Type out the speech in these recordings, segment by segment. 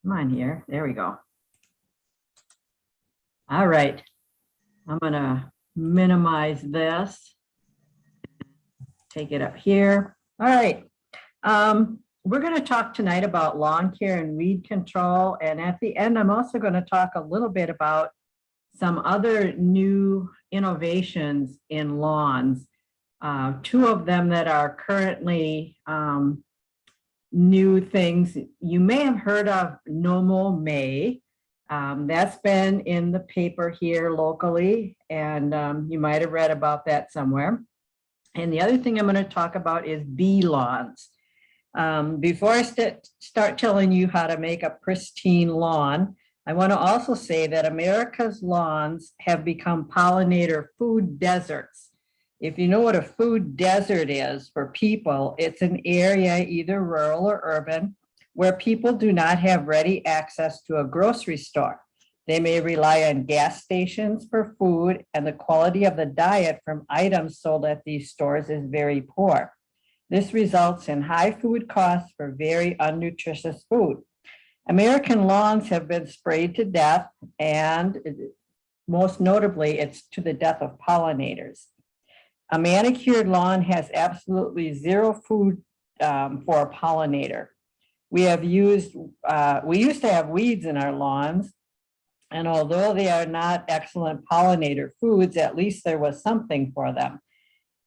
Come on here. There we go. All right. I'm going to minimize this. Take it up here. All right. We're going to talk tonight about lawn care and weed control. And at the end, I'm also going to talk a little bit about some other new innovations in lawns. Two of them that are currently new things. You may have heard of no-mow. That's been in the paper here locally, and you might have read about that somewhere. And the other thing I'm going to talk about is bee lawns. Before I start telling you how to make a pristine lawn, I want to also say that America's lawns have become pollinator food deserts. If you know what a food desert is for people, it's an area, either rural or urban, where people do not have ready access to a grocery store. They may rely on gas stations for food, and the quality of the diet from items sold at these stores is very poor. This results in high food costs for very unnutritious food. American lawns have been sprayed to death, and most notably, it's to the death of pollinators. A manicured lawn has absolutely zero food for a pollinator. We used to have weeds in our lawns, and although they are not excellent pollinator foods, at least there was something for them.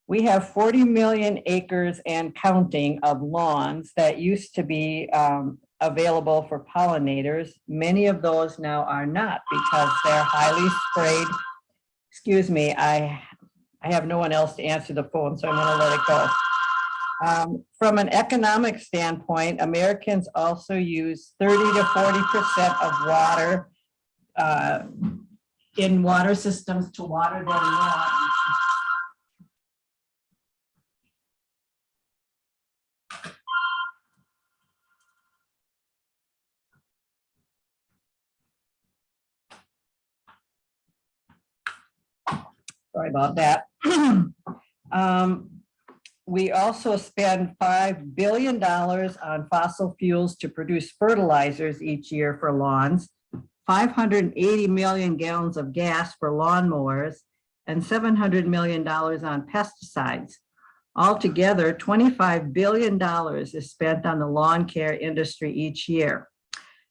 We have 40 million acres and counting of lawns that used to be available for pollinators. Many of those now are not because they're highly sprayed. Excuse me, I have no one else to answer the phone, so I'm going to let it go. From an economic standpoint, Americans also use 30 to 40% of water in water systems to water their lawns. Sorry about that. We also spend $5 billion on fossil fuels to produce fertilizers each year for lawns, 580 million gallons of gas for lawnmowers, and $700 million on pesticides. Altogether, $25 billion is spent on the lawn care industry each year.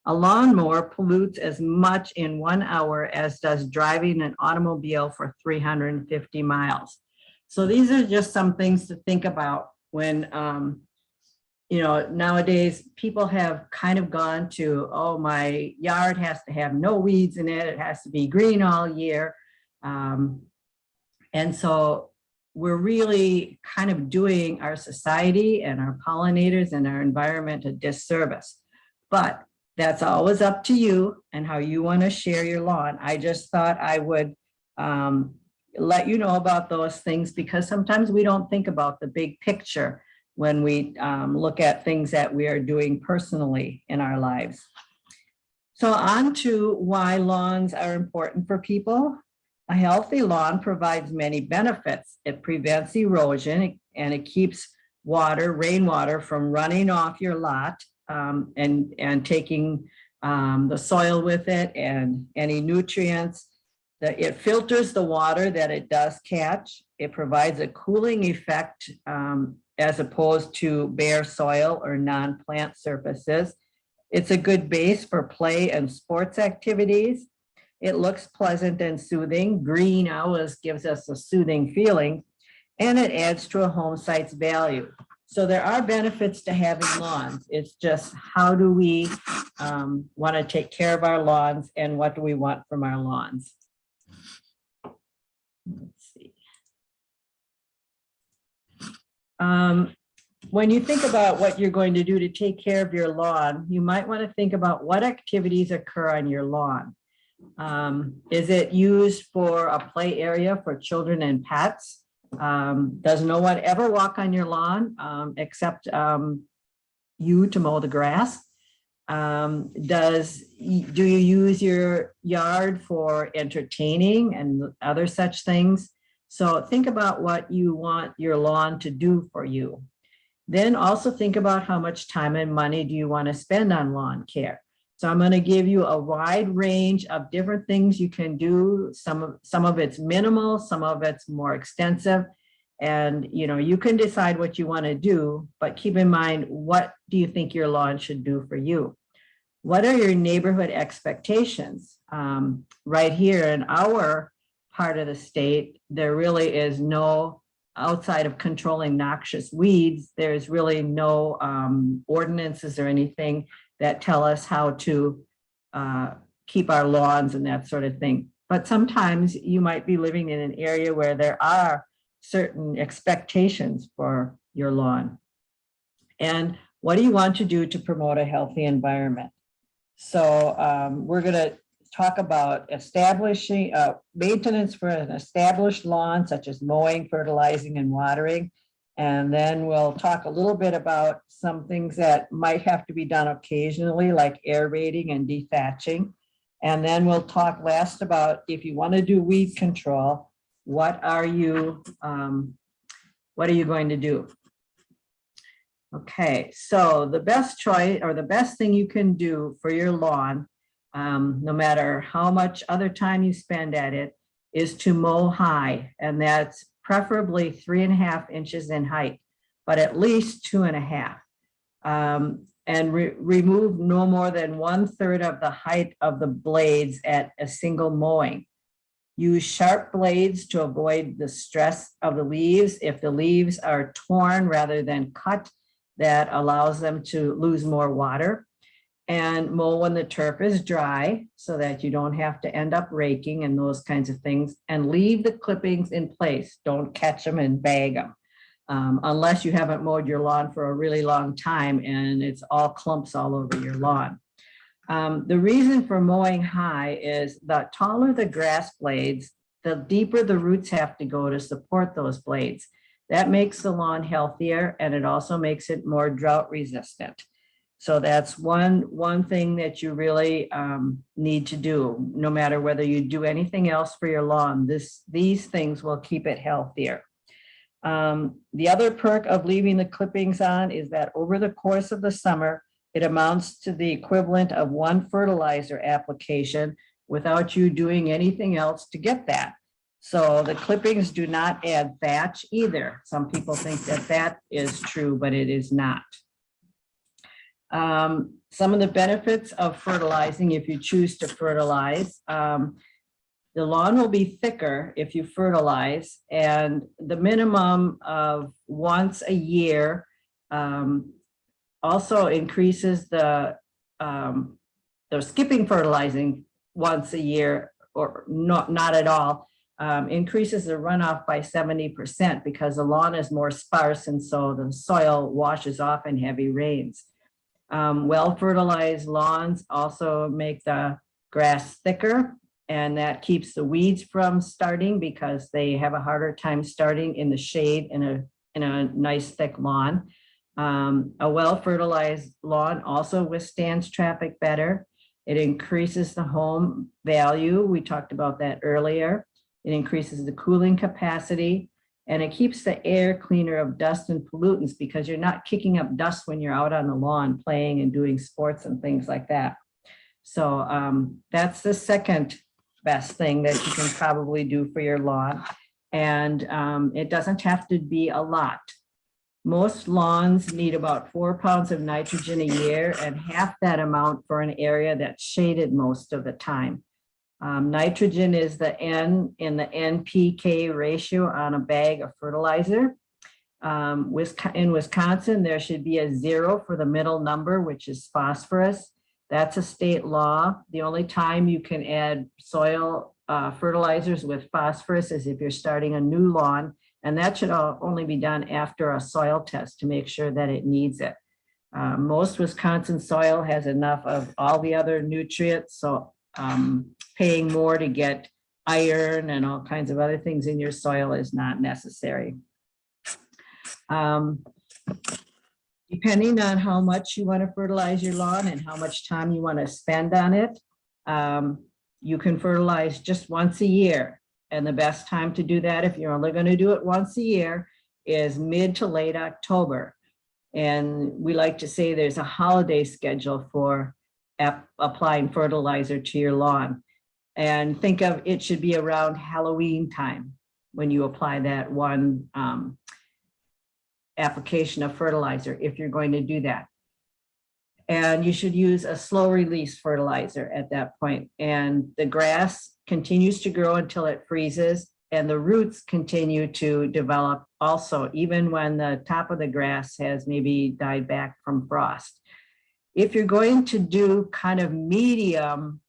A lawnmower pollutes as much in 1 hour as does driving an automobile for 350 miles. So these are just some things to think about when, nowadays people have kind of gone to, oh, my yard has to have no weeds in it. It has to be green all year. And so we're really kind of doing our society and our pollinators and our environment a disservice. But that's always up to you and how you want to share your lawn. I just thought I would let you know about those things because sometimes we don't think about the big picture when we look at things that we are doing personally in our lives. So on to why lawns are important for people. A healthy lawn provides many benefits. It prevents erosion and it keeps rainwater from running off your lot and taking the soil with it and any nutrients. It filters the water that it does catch. It provides a cooling effect as opposed to bare soil or non-plant surfaces. It's a good base for play and sports activities. It looks pleasant and soothing. Green always gives us a soothing feeling, and it adds to a home site's value. So there are benefits to having lawns. It's just how do we want to take care of our lawns and what do we want from our lawns? Let's see. When you think about what you're going to do to take care of your lawn, you might want to think about what activities occur on your lawn. Is it used for a play area for children and pets? Does no one ever walk on your lawn except you to mow the grass? Do you use your yard for entertaining and other such things? So think about what you want your lawn to do for you. Then also think about how much time and money do you want to spend on lawn care. So I'm going to give you a wide range of different things you can do. Some of it's minimal, some of it's more extensive. And you can decide what you want to do, but keep in mind, what do you think your lawn should do for you? What are your neighborhood expectations? Right here in our part of the state, there really is no, outside of controlling noxious weeds, there's really no ordinances or anything that tell us how to keep our lawns and that sort of thing. But sometimes you might be living in an area where there are certain expectations for your lawn. And what do you want to do to promote a healthy environment? So we're going to talk about establishing maintenance for an established lawn, such as mowing, fertilizing, and watering. And then we'll talk a little bit about some things that might have to be done occasionally, like aerating and dethatching. And then we'll talk last about, if you want to do weed control, what are you going to do? Okay, so the best choice, or the best thing you can do for your lawn, no matter how much other time you spend at it, is to mow high, and that's preferably 3.5 inches in height, but at least 2.5. And remove no more than 1/3 of the height of the blades at a single mowing. Use sharp blades to avoid the stress of the leaves. If the leaves are torn rather than cut, that allows them to lose more water. And mow when the turf is dry so that you don't have to end up raking and those kinds of things. And leave the clippings in place. Don't catch them and bag them. Unless you haven't mowed your lawn for a really long time and it's all clumps all over your lawn. The reason for mowing high is the taller the grass blades, the deeper the roots have to go to support those blades. That makes the lawn healthier, and it also makes it more drought resistant. So that's one thing that you really need to do, no matter whether you do anything else for your lawn. These things will keep it healthier. The other perk of leaving the clippings on is that over the course of the summer, it amounts to the equivalent of 1 fertilizer application without you doing anything else to get that. So the clippings do not add thatch either. Some people think that that is true, but it is not. Some of the benefits of fertilizing, if you choose to fertilize, the lawn will be thicker if you fertilize, and the minimum of once a year also increases the skipping fertilizing once a year, or not at all, increases the runoff by 70% because the lawn is more sparse, and so the soil washes off in heavy rains. Well-fertilized lawns also make the grass thicker, and that keeps the weeds from starting because they have a harder time starting in the shade in a nice thick lawn. A well-fertilized lawn also withstands traffic better. It increases the home value. We talked about that earlier. It increases the cooling capacity, and it keeps the air cleaner of dust and pollutants because you're not kicking up dust when you're out on the lawn playing and doing sports and things like that. So that's the second best thing that you can probably do for your lawn. And it doesn't have to be a lot. Most lawns need about 4 pounds of nitrogen a year, and half that amount for an area that's shaded most of the time. Nitrogen is the N in the NPK ratio on a bag of fertilizer. In Wisconsin, there should be a 0 for the middle number, which is phosphorus. That's a state law. The only time you can add soil fertilizers with phosphorus is if you're starting a new lawn, and that should only be done after a soil test to make sure that it needs it. Most Wisconsin soil has enough of all the other nutrients, so paying more to get iron and all kinds of other things in your soil is not necessary. Depending on how much you want to fertilize your lawn and how much time you want to spend on it, you can fertilize just once a year. And the best time to do that, if you're only going to do it once a year, is mid to late October. And we like to say there's a holiday schedule for applying fertilizer to your lawn. And think of it should be around Halloween time when you apply that one application of fertilizer, if you're going to do that. And you should use a slow release fertilizer at that point. And the grass continues to grow until it freezes, and the roots continue to develop also, even when the top of the grass has maybe died back from frost. If you're going to do kind of medium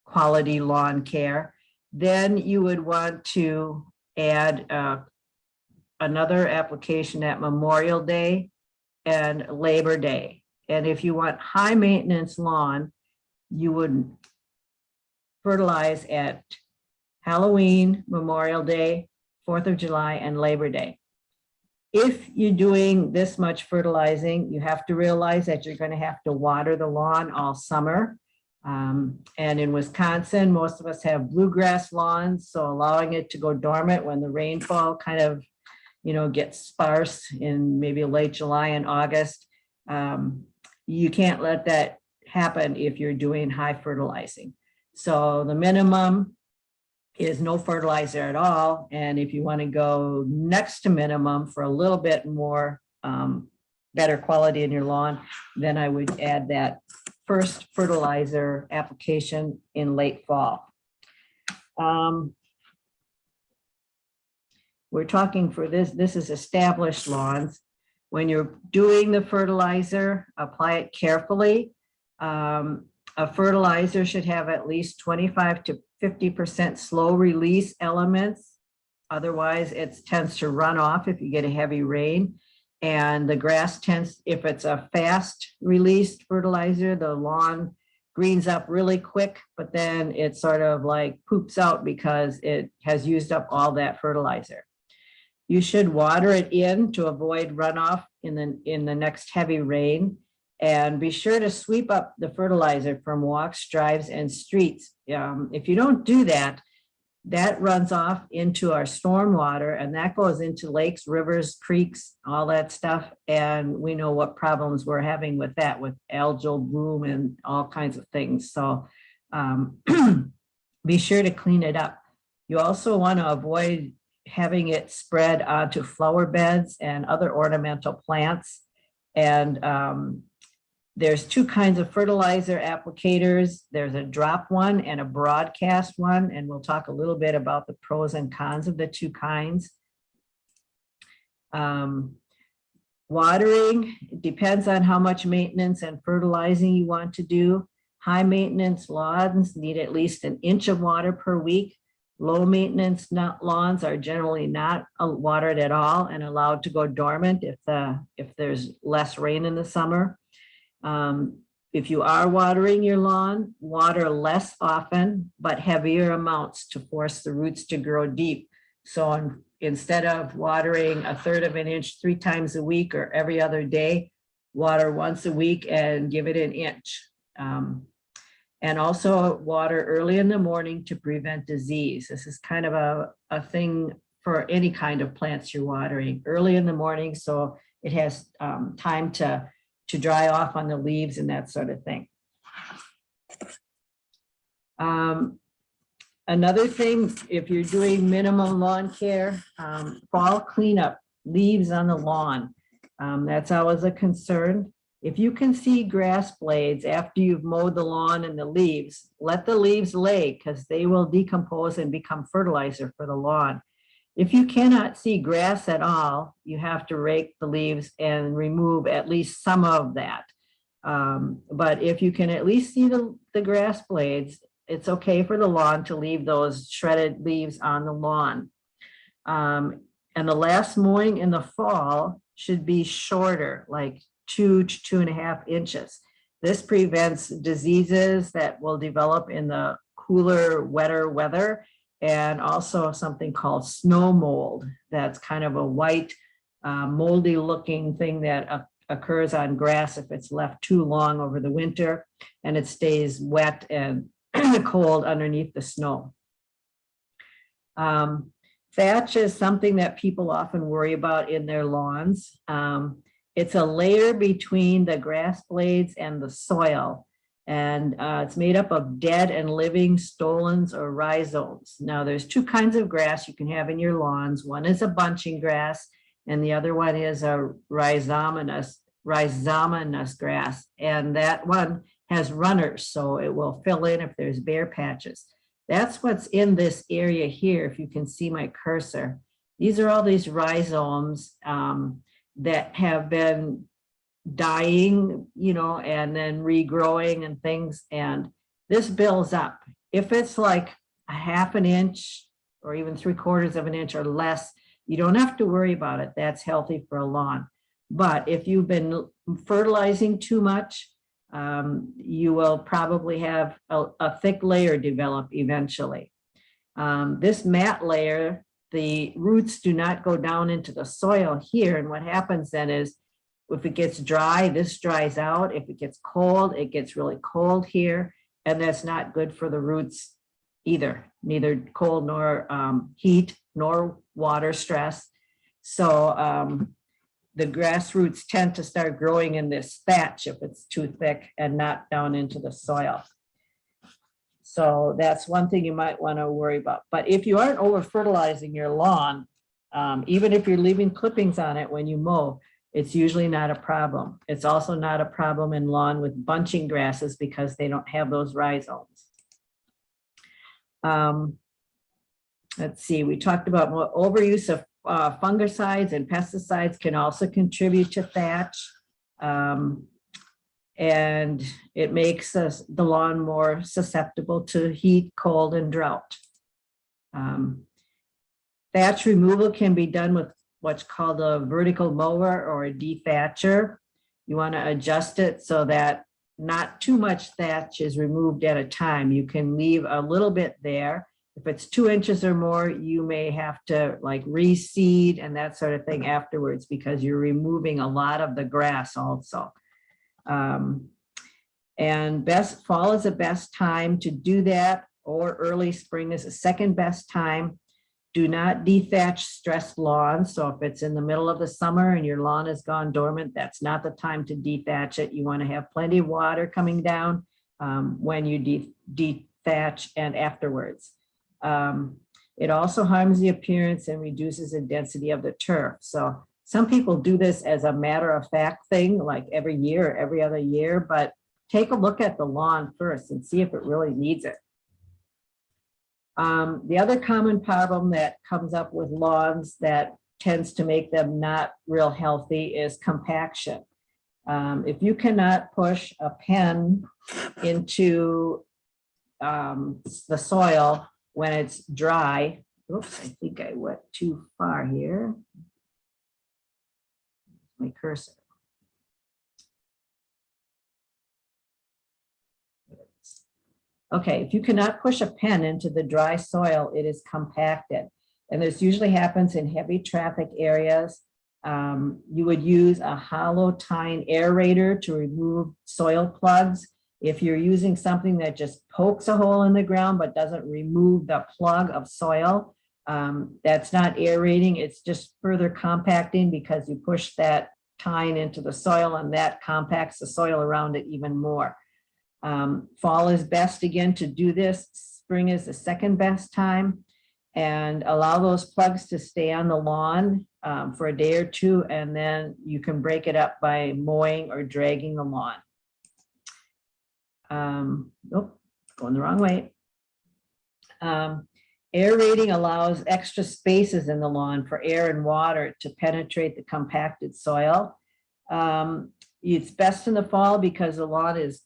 quality lawn care, then you would want to add another application at Memorial Day and Labor Day. And if you want high maintenance lawn, you would fertilize at Halloween, Memorial Day, 4th of July, and Labor Day. If you're doing this much fertilizing, you have to realize that you're going to have to water the lawn all summer. And in Wisconsin, most of us have bluegrass lawns, so allowing it to go dormant when the rainfall kind of, gets sparse in maybe late July and August. You can't let that happen if you're doing high fertilizing. So the minimum is no fertilizer at all. And if you want to go next to minimum for a little bit more better quality in your lawn, then I would add that first fertilizer application in late fall. We're talking for this is established lawns. When you're doing the fertilizer, apply it carefully. A fertilizer should have at least 25 to 50% slow release elements. Otherwise, it tends to run off if you get a heavy rain. And the grass tends, if it's a fast released fertilizer, the lawn greens up really quick, but then it sort of like poops out because it has used up all that fertilizer. You should water it in to avoid runoff in the next heavy rain, and be sure to sweep up the fertilizer from walks, drives, and streets. If you don't do that, that runs off into our storm water, and that goes into lakes, rivers, creeks, all that stuff. And we know what problems we're having with that, with algal bloom and all kinds of things. So be sure to clean it up. You also want to avoid having it spread onto flower beds and other ornamental plants. And there's two kinds of fertilizer applicators. There's a drop one and a broadcast one, and we'll talk a little bit about the pros and cons of the two kinds. Watering depends on how much maintenance and fertilizing you want to do. High maintenance lawns need at least an inch of water per week. Low maintenance lawns are generally not watered at all and allowed to go dormant if there's less rain in the summer. If you are watering your lawn, water less often, but heavier amounts to force the roots to grow deep. So instead of watering 1/3 of an inch 3 times a week or every other day, water once a week and give it an inch. And also water early in the morning to prevent disease. This is kind of a thing for any kind of plants you're watering early in the morning, so it has time to dry off on the leaves and that sort of thing. Another thing, if you're doing minimum lawn care, fall cleanup, leaves on the lawn. That's always a concern. If you can see grass blades after you've mowed the lawn and the leaves, let the leaves lay because they will decompose and become fertilizer for the lawn. If you cannot see grass at all, you have to rake the leaves and remove at least some of that. But if you can at least see the grass blades, it's okay for the lawn to leave those shredded leaves on the lawn. And the last mowing in the fall should be shorter, like 2 to 2.5 inches. This prevents diseases that will develop in the cooler, wetter weather, and also something called snow mold. That's kind of a white, moldy looking thing that occurs on grass if it's left too long over the winter, and it stays wet and cold underneath the snow. Thatch is something that people often worry about in their lawns. It's a layer between the grass blades and the soil. And it's made up of dead and living stolons or rhizomes. Now, there's two kinds of grass you can have in your lawns. One is a bunching grass, and the other one is a rhizominous grass. And that one has runners, so it will fill in if there's bare patches. That's what's in this area here, if you can see my cursor. These are all these rhizomes that have been dying, you know, and then regrowing and things. And this builds up. If it's like a half an inch or even 3/4 of an inch or less, you don't have to worry about it. That's healthy for a lawn. But if you've been fertilizing too much, you will probably have a thick layer develop eventually. This mat layer, the roots do not go down into the soil here. And what happens then is, if it gets dry, this dries out. If it gets cold, it gets really cold here. And that's not good for the roots either, neither cold nor heat nor water stress. So the grass roots tend to start growing in this thatch if it's too thick and not down into the soil. So that's one thing you might want to worry about. But if you aren't over fertilizing your lawn, even if you're leaving clippings on it when you mow, it's usually not a problem. It's also not a problem in lawn with bunching grasses because they don't have those rhizomes. Let's see, we talked about overuse of fungicides and pesticides can also contribute to thatch. And it makes the lawn more susceptible to heat, cold, and drought. Thatch removal can be done with what's called a vertical mower or a dethatcher. You want to adjust it so that not too much thatch is removed at a time. You can leave a little bit there. If it's 2 inches or more, you may have to like reseed and that sort of thing afterwards because you're removing a lot of the grass also. And fall is the best time to do that, or early spring is the second best time. Do not dethatch stressed lawns. So if it's in the middle of the summer and your lawn has gone dormant, that's not the time to dethatch it. You want to have plenty of water coming down when you dethatch and afterwards. It also harms the appearance and reduces the density of the turf. So some people do this as a matter of fact thing, like every year or every other year, but take a look at the lawn first and see if it really needs it. The other common problem that comes up with lawns that tends to make them not real healthy is compaction. If you cannot push a pen into the soil when it's dry, oops, I think I went too far here. My cursor. Okay, if you cannot push a pen into the dry soil, it is compacted. And this usually happens in heavy traffic areas. You would use a hollow tine aerator to remove soil plugs. If you're using something that just pokes a hole in the ground but doesn't remove the plug of soil, that's not aerating, it's just further compacting because you push that tine into the soil and that compacts the soil around it even more. Fall is best again to do this. Spring is the second best time, and allow those plugs to stay on the lawn for a day or two, and then you can break it up by mowing or dragging the lawn. Nope, going the wrong way. Aerating allows extra spaces in the lawn for air and water to penetrate the compacted soil. It's best in the fall because the lawn is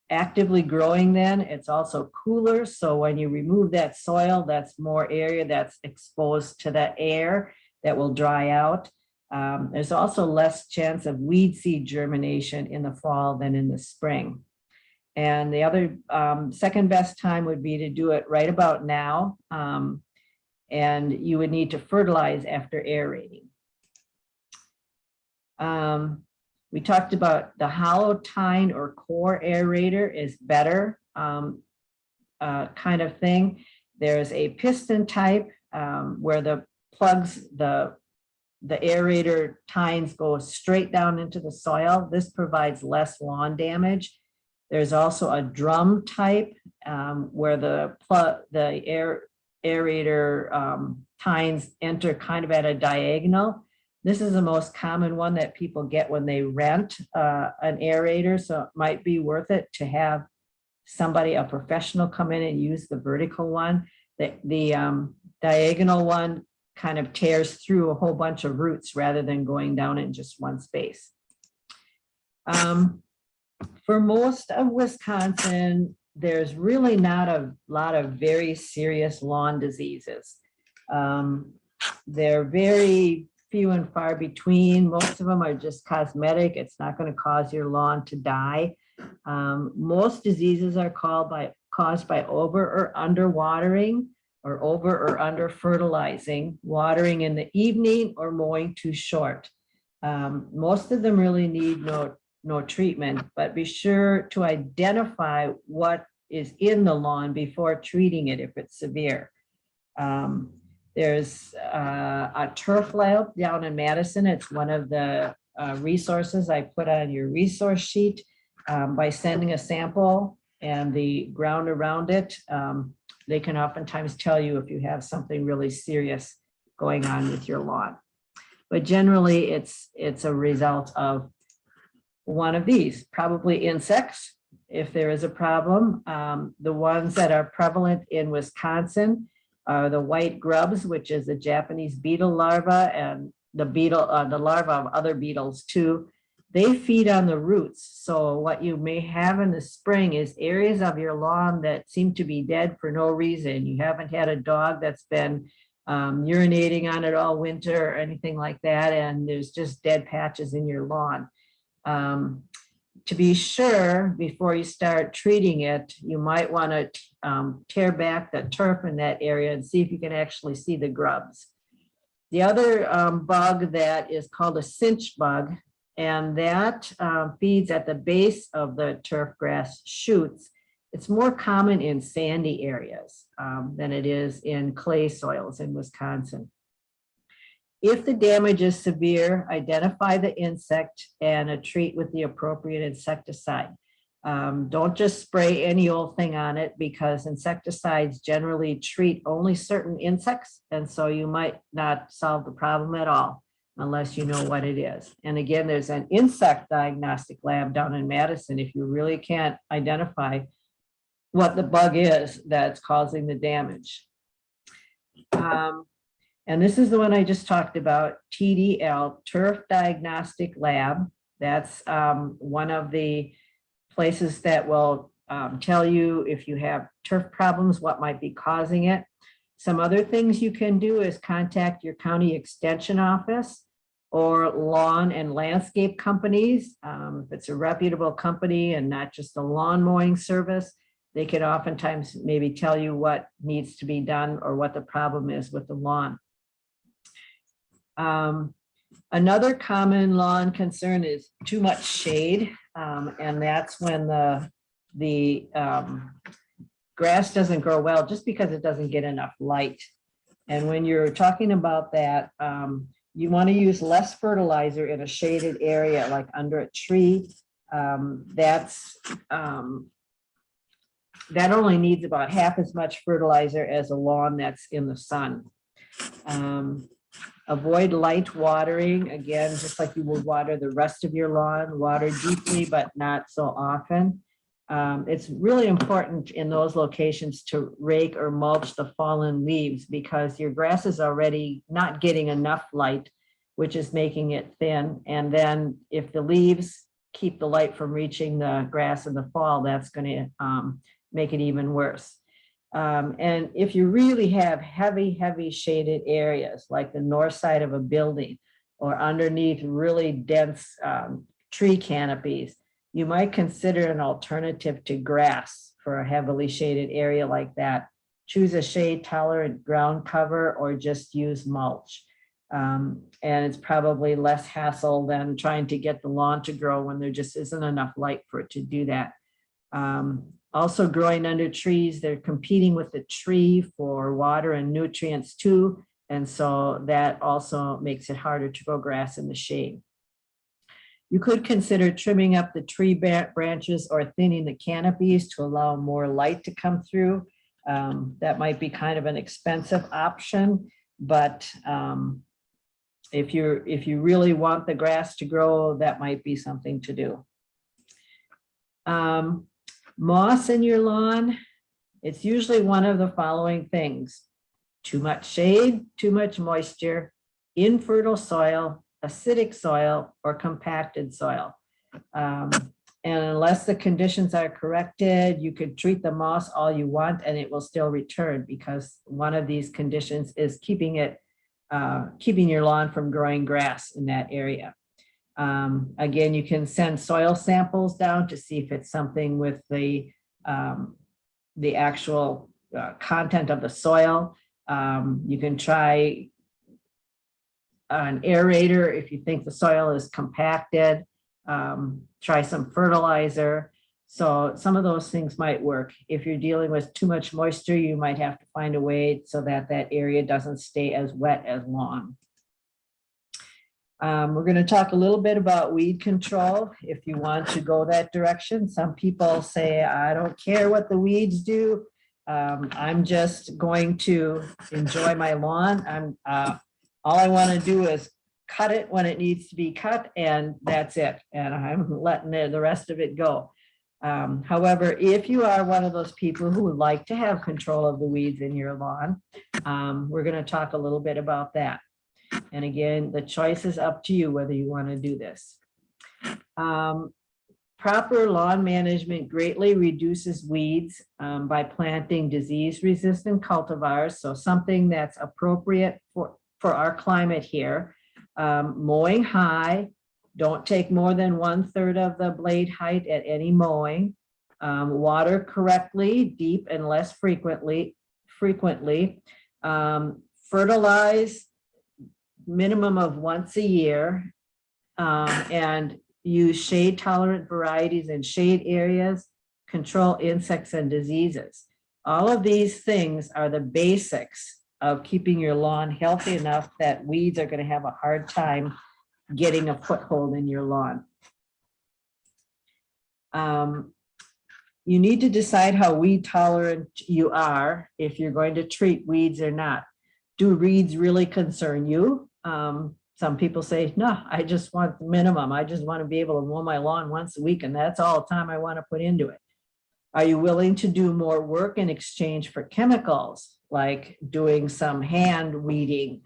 actively growing then. It's also cooler, so when you remove that soil, that's more area that's exposed to the air that will dry out. There's also less chance of weed seed germination in the fall than in the spring. And the other second best time would be to do it right about now. And you would need to fertilize after aerating. We talked about the hollow tine or core aerator is better kind of thing. There's a piston type where the plugs, the aerator tines go straight down into the soil. This provides less lawn damage. There's also a drum type where the aerator tines enter kind of at a diagonal. This is the most common one that people get when they rent an aerator, so it might be worth it to have somebody, a professional, come in and use the vertical one. The diagonal one kind of tears through a whole bunch of roots rather than going down in just one space. For most of Wisconsin, there's really not a lot of very serious lawn diseases. They're very few and far between. Most of them are just cosmetic. It's not going to cause your lawn to die. Most diseases are caused by over or under watering, or over or under fertilizing, watering in the evening, or mowing too short. Most of them really need no treatment, but be sure to identify what is in the lawn before treating it if it's severe. There's a turf lab down in Madison. It's one of the resources I put on your resource sheet. By sending a sample and the ground around it, they can oftentimes tell you if you have something really serious going on with your lawn. But generally, it's a result of one of these, probably insects, if there is a problem. The ones that are prevalent in Wisconsin are the white grubs, which is a Japanese beetle larva, and the larva of other beetles too. They feed on the roots. So what you may have in the spring is areas of your lawn that seem to be dead for no reason. You haven't had a dog that's been urinating on it all winter or anything like that, and there's just dead patches in your lawn. To be sure, before you start treating it, you might want to tear back the turf in that area and see if you can actually see the grubs. The other bug that is called a cinch bug, and that feeds at the base of the turf grass shoots. It's more common in sandy areas than it is in clay soils in Wisconsin. If the damage is severe, identify the insect and treat with the appropriate insecticide. Don't just spray any old thing on it, because insecticides generally treat only certain insects, and so you might not solve the problem at all unless you know what it is. And again, there's an insect diagnostic lab down in Madison if you really can't identify what the bug is that's causing the damage. And this is the one I just talked about, TDL, Turf Diagnostic Lab. That's one of the places that will tell you if you have turf problems, what might be causing it. Some other things you can do is contact your county extension office or lawn and landscape companies. If it's a reputable company and not just a lawn mowing service, they can oftentimes maybe tell you what needs to be done or what the problem is with the lawn. Another common lawn concern is too much shade, and that's when the grass doesn't grow well just because it doesn't get enough light. And when you're talking about that, you want to use less fertilizer in a shaded area, like under a tree. That only needs about half as much fertilizer as a lawn that's in the sun. Avoid light watering, again, just like you would water the rest of your lawn. Water deeply, but not so often. It's really important in those locations to rake or mulch the fallen leaves, because your grass is already not getting enough light, which is making it thin. And then if the leaves keep the light from reaching the grass in the fall, that's going to make it even worse. And if you really have heavy shaded areas, like the north side of a building or underneath really dense tree canopies, you might consider an alternative to grass for a heavily shaded area like that. Choose a shade tolerant ground cover or just use mulch. And it's probably less hassle than trying to get the lawn to grow when there just isn't enough light for it to do that. Also, growing under trees, they're competing with the tree for water and nutrients too. And so that also makes it harder to grow grass in the shade. You could consider trimming up the tree branches or thinning the canopies to allow more light to come through. That might be kind of an expensive option, but if you really want the grass to grow, that might be something to do. Moss in your lawn, it's usually one of the following things: too much shade, too much moisture, infertile soil, acidic soil, or compacted soil. And unless the conditions are corrected, you could treat the moss all you want and it will still return, because one of these conditions is keeping your lawn from growing grass in that area. Again, you can send soil samples down to see if it's something with the actual content of the soil. You can try an aerator if you think the soil is compacted. Try some fertilizer. So some of those things might work. If you're dealing with too much moisture, you might have to find a way so that that area doesn't stay as wet as long. We're going to talk a little bit about weed control if you want to go that direction. Some people say, I don't care what the weeds do. I'm just going to enjoy my lawn. All I want to do is cut it when it needs to be cut, and that's it. And I'm letting the rest of it go. However, if you are one of those people who would like to have control of the weeds in your lawn, we're going to talk a little bit about that. And again, the choice is up to you whether you want to do this. Proper lawn management greatly reduces weeds by planting disease-resistant cultivars, so something that's appropriate for our climate here. Mowing high, don't take more than 1/3 of the blade height at any mowing. Water correctly, deep and less frequently. Fertilize minimum of once a year, and use shade tolerant varieties in shade areas, control insects and diseases. All of these things are the basics of keeping your lawn healthy enough that weeds are going to have a hard time getting a foothold in your lawn. You need to decide how weed tolerant you are if you're going to treat weeds or not. Do weeds really concern you? Some people say, no, I just want the minimum. I just want to be able to mow my lawn once a week, and that's all the time I want to put into it. Are you willing to do more work in exchange for chemicals, like doing some hand weeding,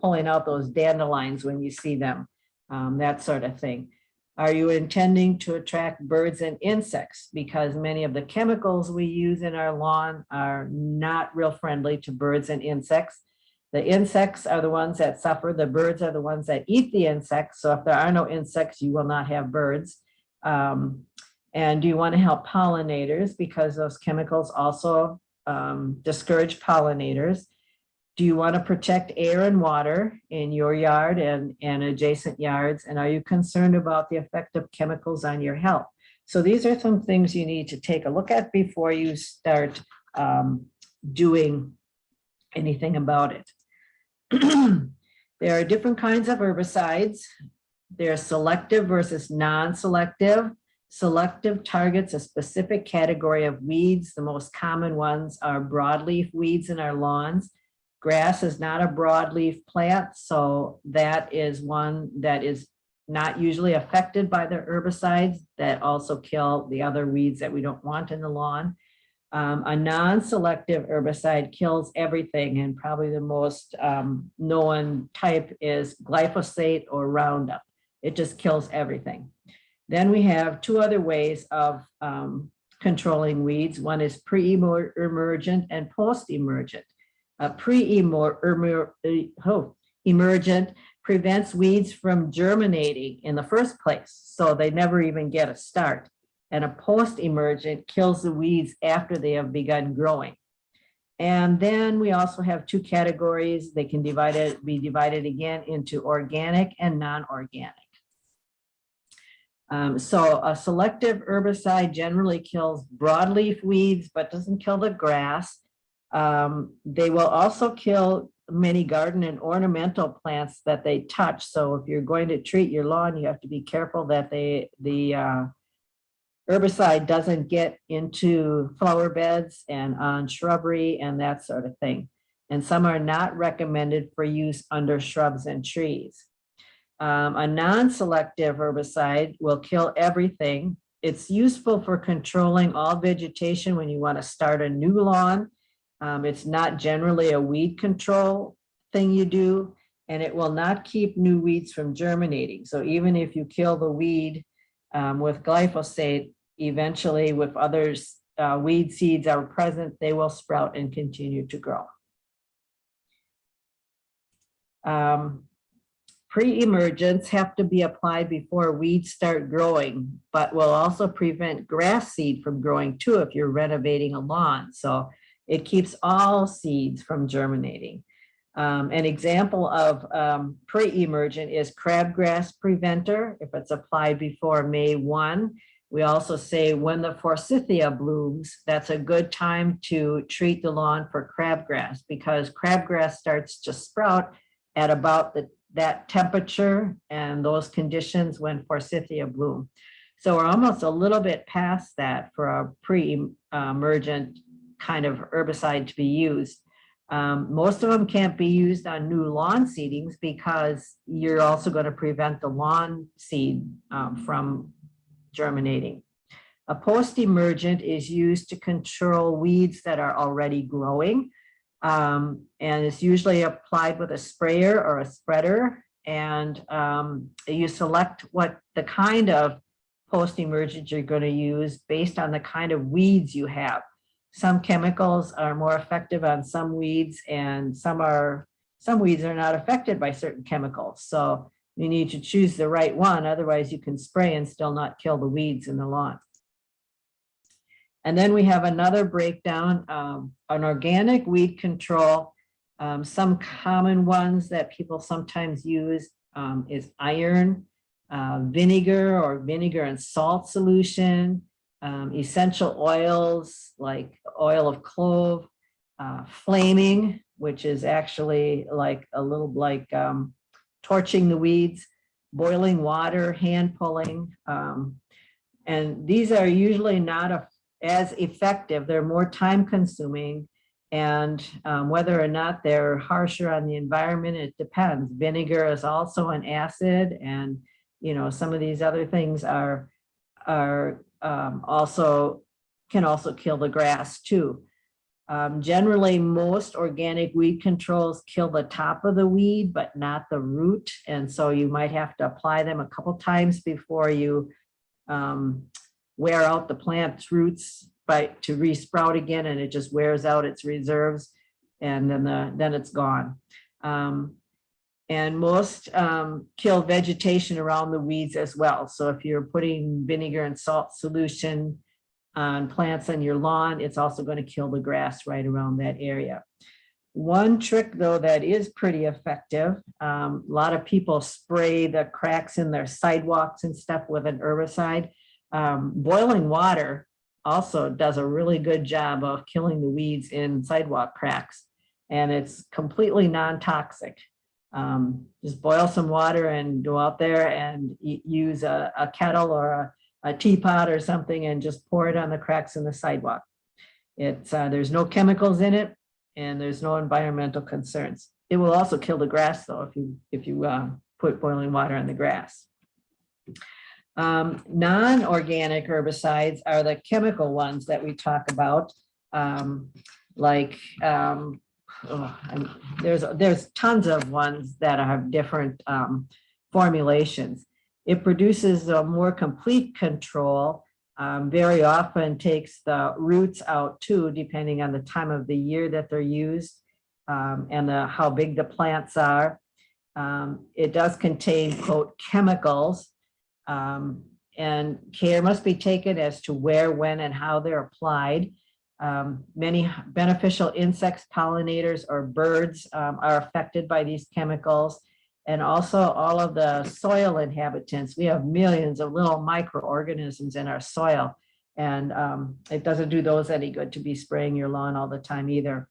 pulling out those dandelions when you see them, that sort of thing? Are you intending to attract birds and insects? Because many of the chemicals we use in our lawn are not real friendly to birds and insects. The insects are the ones that suffer. The birds are the ones that eat the insects. So if there are no insects, you will not have birds. And do you want to help pollinators? Because those chemicals also discourage pollinators. Do you want to protect air and water in your yard and adjacent yards? And are you concerned about the effect of chemicals on your health? So these are some things you need to take a look at before you start doing anything about it. There are different kinds of herbicides. They're selective versus non-selective. Selective targets a specific category of weeds. The most common ones are broadleaf weeds in our lawns. Grass is not a broadleaf plant, so that is one that is not usually affected by the herbicides that also kill the other weeds that we don't want in the lawn. A non-selective herbicide kills everything, and probably the most known type is glyphosate or Roundup. It just kills everything. Then we have two other ways of controlling weeds. One is pre-emergent and post-emergent. Emergent prevents weeds from germinating in the first place, so they never even get a start. And a post-emergent kills the weeds after they have begun growing. And then we also have two categories. They can be divided again into organic and non-organic. So a selective herbicide generally kills broadleaf weeds, but doesn't kill the grass. They will also kill many garden and ornamental plants that they touch. So if you're going to treat your lawn, you have to be careful that the herbicide doesn't get into flower beds and on shrubbery and that sort of thing. And some are not recommended for use under shrubs and trees. A non-selective herbicide will kill everything. It's useful for controlling all vegetation when you want to start a new lawn. It's not generally a weed control thing you do, and it will not keep new weeds from germinating. So even if you kill the weed with glyphosate, eventually with others, weed seeds are present, they will sprout and continue to grow. Pre-emergents have to be applied before weeds start growing, but will also prevent grass seed from growing too if you're renovating a lawn. So it keeps all seeds from germinating. An example of pre-emergent is crabgrass preventer if it's applied before May 1. We also say when the forsythia blooms, that's a good time to treat the lawn for crabgrass, because crabgrass starts to sprout at about that temperature and those conditions when forsythia bloom. So we're almost a little bit past that for a pre-emergent kind of herbicide to be used. Most of them can't be used on new lawn seedings because you're also going to prevent the lawn seed from germinating. A post-emergent is used to control weeds that are already growing, and it's usually applied with a sprayer or a spreader, and you select what the kind of post-emergent you're going to use based on the kind of weeds you have. Some chemicals are more effective on some weeds, and some weeds are not affected by certain chemicals. So you need to choose the right one, otherwise you can spray and still not kill the weeds in the lawn. And then we have another breakdown, an organic weed control. Some common ones that people sometimes use is iron, vinegar or vinegar and salt solution, essential oils like oil of clove, flaming, which is actually like a little like torching the weeds, boiling water, hand pulling. And these are usually not as effective. They're more time consuming, and whether or not they're harsher on the environment, it depends. Vinegar is also an acid, and some of these other things are also can also kill the grass too. Generally, most organic weed controls kill the top of the weed, but not the root. And so you might have to apply them a couple times before you wear out the plant's roots to resprout again, and it just wears out its reserves, and then it's gone. And most kill vegetation around the weeds as well. So if you're putting vinegar and salt solution on plants on your lawn, it's also going to kill the grass right around that area. One trick though that is pretty effective, a lot of people spray the cracks in their sidewalks and stuff with an herbicide. Boiling water also does a really good job of killing the weeds in sidewalk cracks, and it's completely non-toxic. Just boil some water and go out there and use a kettle or a teapot or something and just pour it on the cracks in the sidewalk. There's no chemicals in it, and there's no environmental concerns. It will also kill the grass though if you put boiling water on the grass. Non-organic herbicides are the chemical ones that we talk about, there's tons of ones that have different formulations. It produces a more complete control, very often takes the roots out too, depending on the time of the year that they're used and how big the plants are. It does contain, quote, chemicals, and care must be taken as to where, when, and how they're applied. Many beneficial insects, pollinators, or birds are affected by these chemicals, and also all of the soil inhabitants. We have millions of little microorganisms in our soil, and it doesn't do those any good to be spraying your lawn all the time either.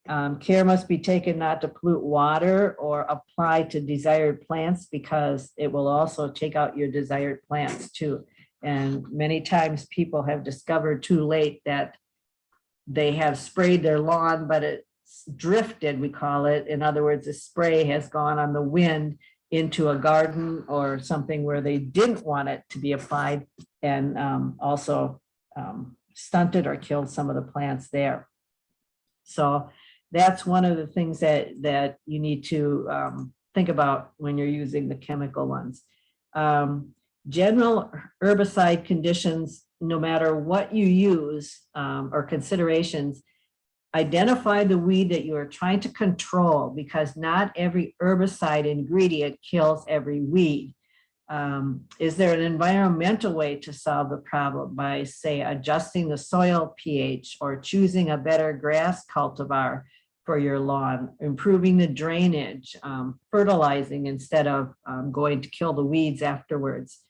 Care must be taken not to pollute water or apply to desired plants, because it will also take out your desired plants too. And many times people have discovered too late that they have sprayed their lawn, but it's drifted, we call it. In other words, the spray has gone on the wind into a garden or something where they didn't want it to be applied, and also stunted or killed some of the plants there. So that's one of the things that you need to think about when you're using the chemical ones. General herbicide conditions, no matter what you use, or considerations, identify the weed that you are trying to control, because not every herbicide ingredient kills every weed. Is there an environmental way to solve the problem by, say, adjusting the soil pH or choosing a better grass cultivar for your lawn, improving the drainage, fertilizing instead of going to kill the weeds afterwards?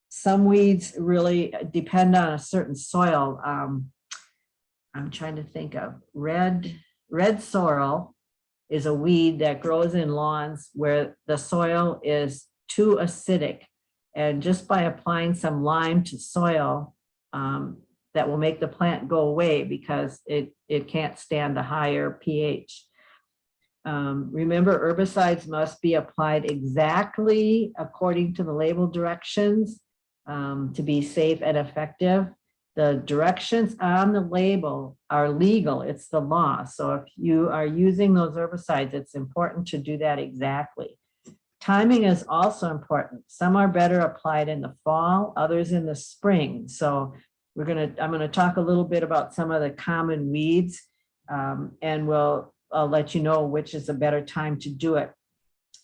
Some weeds really depend on a certain soil. I'm trying to think of red sorrel is a weed that grows in lawns where the soil is too acidic. And just by applying some lime to soil, that will make the plant go away because it can't stand a higher pH. Remember, herbicides must be applied exactly according to the label directions to be safe and effective. The directions on the label are legal, it's the law. So if you are using those herbicides, it's important to do that exactly. Timing is also important. Some are better applied in the fall, others in the spring. So I'm gonna talk a little bit about some of the common weeds, and I'll let you know which is a better time to do it.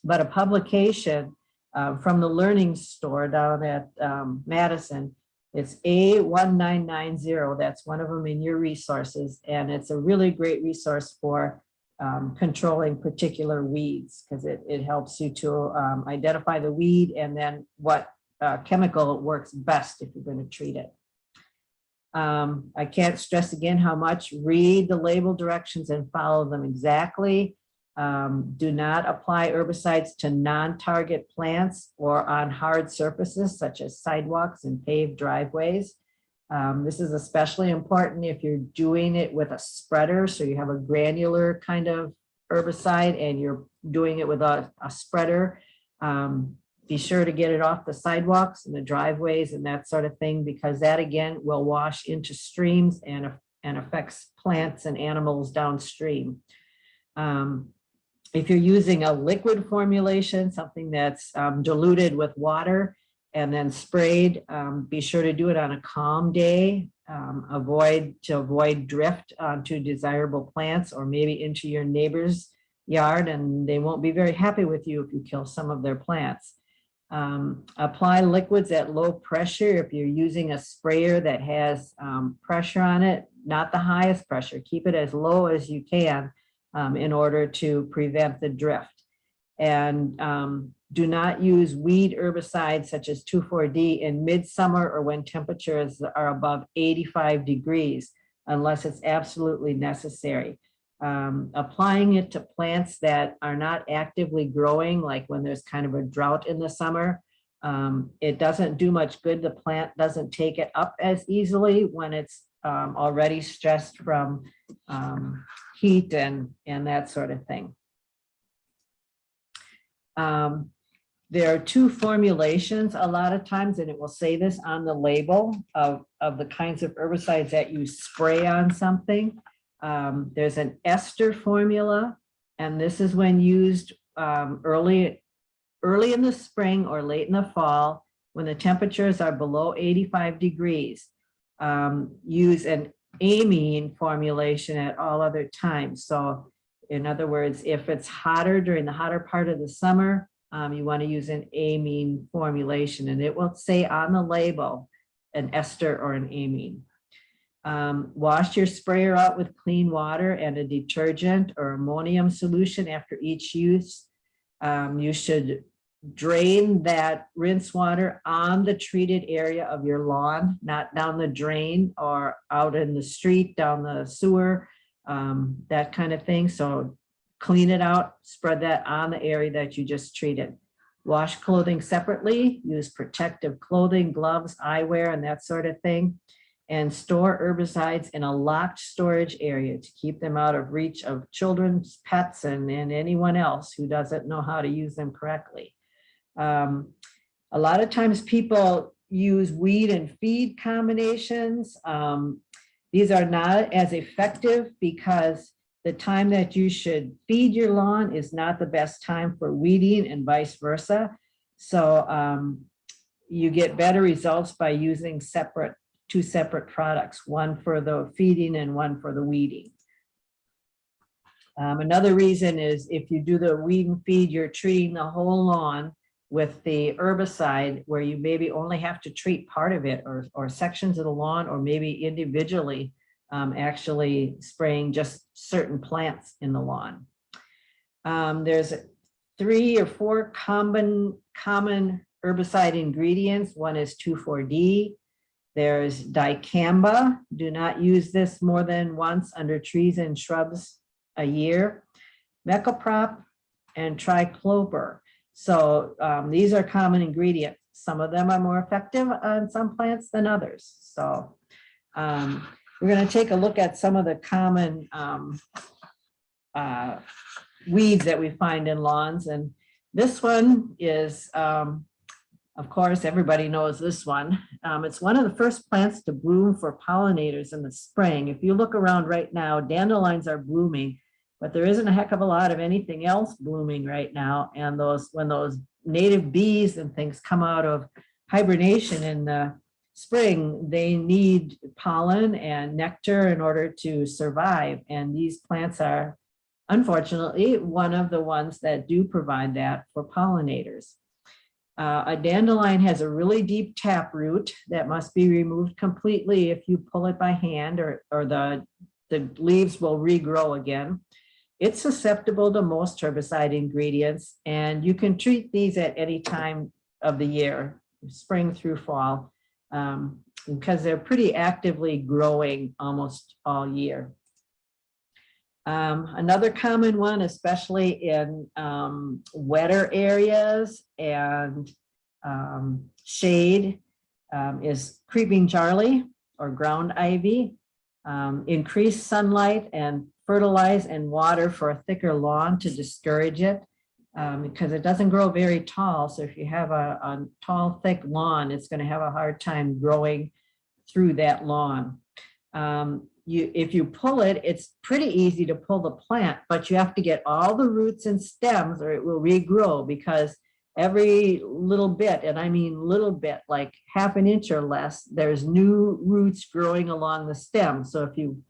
But a publication from the Learning Store down at Madison, it's A1990. That's one of them in your resources. And it's a really great resource for controlling particular weeds, because it helps you to identify the weed and then what chemical works best if you're going to treat it. I can't stress again how much read the label directions and follow them exactly. Do not apply herbicides to non-target plants or on hard surfaces such as sidewalks and paved driveways. This is especially important if you're doing it with a spreader. So you have a granular kind of herbicide and you're doing it with a spreader. Be sure to get it off the sidewalks and the driveways and that sort of thing, because that again will wash into streams and affects plants and animals downstream. If you're using a liquid formulation, something that's diluted with water and then sprayed, be sure to do it on a calm day. Avoid drift onto desirable plants or maybe into your neighbor's yard, and they won't be very happy with you if you kill some of their plants. Apply liquids at low pressure if you're using a sprayer that has pressure on it, not the highest pressure. Keep it as low as you can in order to prevent the drift. And do not use weed herbicides such as 2,4-D in midsummer or when temperatures are above 85 degrees unless it's absolutely necessary. Applying it to plants that are not actively growing, like when there's kind of a drought in the summer, it doesn't do much good. The plant doesn't take it up as easily when it's already stressed from heat and that sort of thing. There are two formulations a lot of times, and it will say this on the label of the kinds of herbicides that you spray on something. There's an ester formula, and this is when used early in the spring or late in the fall when the temperatures are below 85 degrees. Use an amine formulation at all other times. So in other words, if it's hotter during the hotter part of the summer, you want to use an amine formulation, and it will say on the label an ester or an amine. Wash your sprayer out with clean water and a detergent or ammonium solution after each use. You should drain that rinse water on the treated area of your lawn, not down the drain or out in the street, down the sewer. that kind of thing. So clean it out, spread that on the area that you just treated. Wash clothing separately, use protective clothing, gloves, eyewear, and that sort of thing. And store herbicides in a locked storage area to keep them out of reach of children's pets and anyone else who doesn't know how to use them correctly. A lot of times people use weed and feed combinations. These are not as effective because the time that you should feed your lawn is not the best time for weeding and vice versa. So you get better results by using two separate products, one for the feeding and one for the weeding. Another reason is if you do the weed and feed, you're treating the whole lawn with the herbicide, where you maybe only have to treat part of it or sections of the lawn, or maybe individually actually spraying just certain plants in the lawn. There's 3 or 4 common herbicide ingredients. One is 2,4-D. There's dicamba. Do not use this more than once under trees and shrubs a year. Mecloprop and triclober. So these are common ingredients. Some of them are more effective on some plants than others. So we're going to take a look at some of the common weeds that we find in lawns. And this one is, of course, everybody knows this one. It's one of the first plants to bloom for pollinators in the spring. If you look around right now, dandelions are blooming, but there isn't a heck of a lot of anything else blooming right now. And when those native bees and things come out of hibernation in the spring, they need pollen and nectar in order to survive. And these plants are, unfortunately, one of the ones that do provide that for pollinators. A dandelion has a really deep taproot that must be removed completely if you pull it by hand, or the leaves will regrow again. It's susceptible to most herbicide ingredients, and you can treat these at any time of the year, spring through fall, because they're pretty actively growing almost all year. Another common one, especially in wetter areas and shade, is creeping Charlie or ground ivy. Increase sunlight and fertilize and water for a thicker lawn to discourage it, because it doesn't grow very tall. So if you have a tall, thick lawn, it's going to have a hard time growing through that lawn. If you pull it, it's pretty easy to pull the plant, but you have to get all the roots and stems or it will regrow, because every little bit, and I mean little bit, like half an inch or less, there's new roots growing along the stem. So if you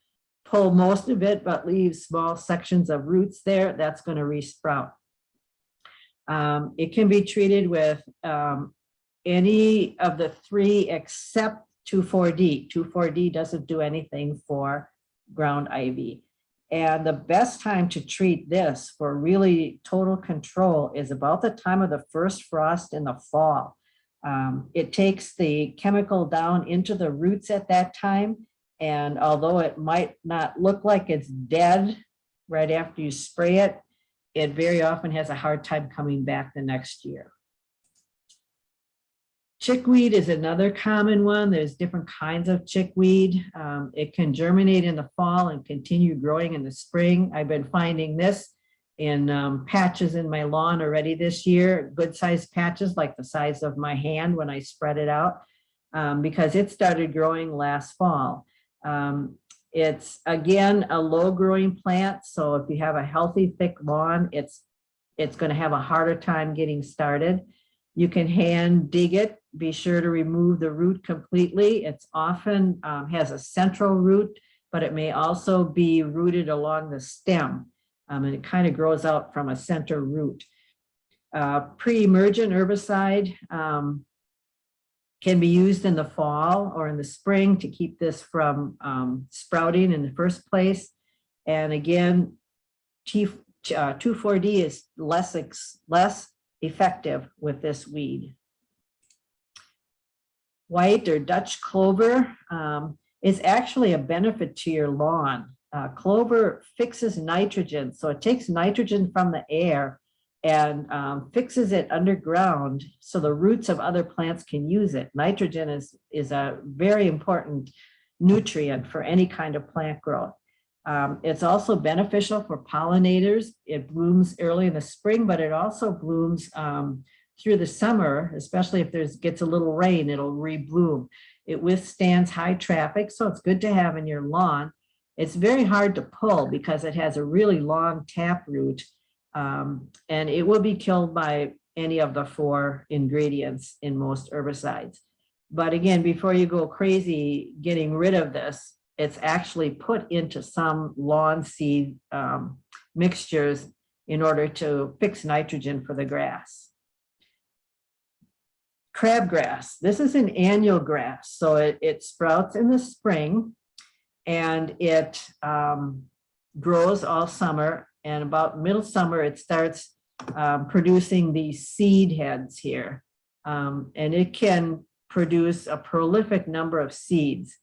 pull most of it but leave small sections of roots there, that's going to resprout. It can be treated with any of the 3 except 2,4-D. 2,4-D doesn't do anything for ground ivy. And the best time to treat this for really total control is about the time of the first frost in the fall. It takes the chemical down into the roots at that time. And although it might not look like it's dead right after you spray it, it very often has a hard time coming back the next year. Chickweed is another common one. There's different kinds of chickweed. It can germinate in the fall and continue growing in the spring. I've been finding this in patches in my lawn already this year, good sized patches like the size of my hand when I spread it out, because it started growing last fall. It's, again, a low growing plant. So if you have a healthy, thick lawn, it's going to have a harder time getting started. You can hand dig it. Be sure to remove the root completely. It's often has a central root, but it may also be rooted along the stem. And it kind of grows out from a center root. Pre-emergent herbicide can be used in the fall or in the spring to keep this from sprouting in the first place. And again, 2,4-D is less effective with this weed. White or Dutch clover is actually a benefit to your lawn. clover fixes nitrogen. So it takes nitrogen from the air and fixes it underground so the roots of other plants can use it. Nitrogen is a very important nutrient for any kind of plant growth. It's also beneficial for pollinators. It blooms early in the spring, but it also blooms through the summer, especially if gets a little rain, it'll rebloom. It withstands high traffic, so it's good to have in your lawn. It's very hard to pull because it has a really long taproot, and it will be killed by any of the 4 ingredients in most herbicides. But again, before you go crazy getting rid of this, it's actually put into some lawn seed mixtures in order to fix nitrogen for the grass. Crabgrass. This is an annual grass, so it sprouts in the spring and it grows all summer, and about middle summer it starts producing these seed heads here, and it can produce a prolific number of seeds.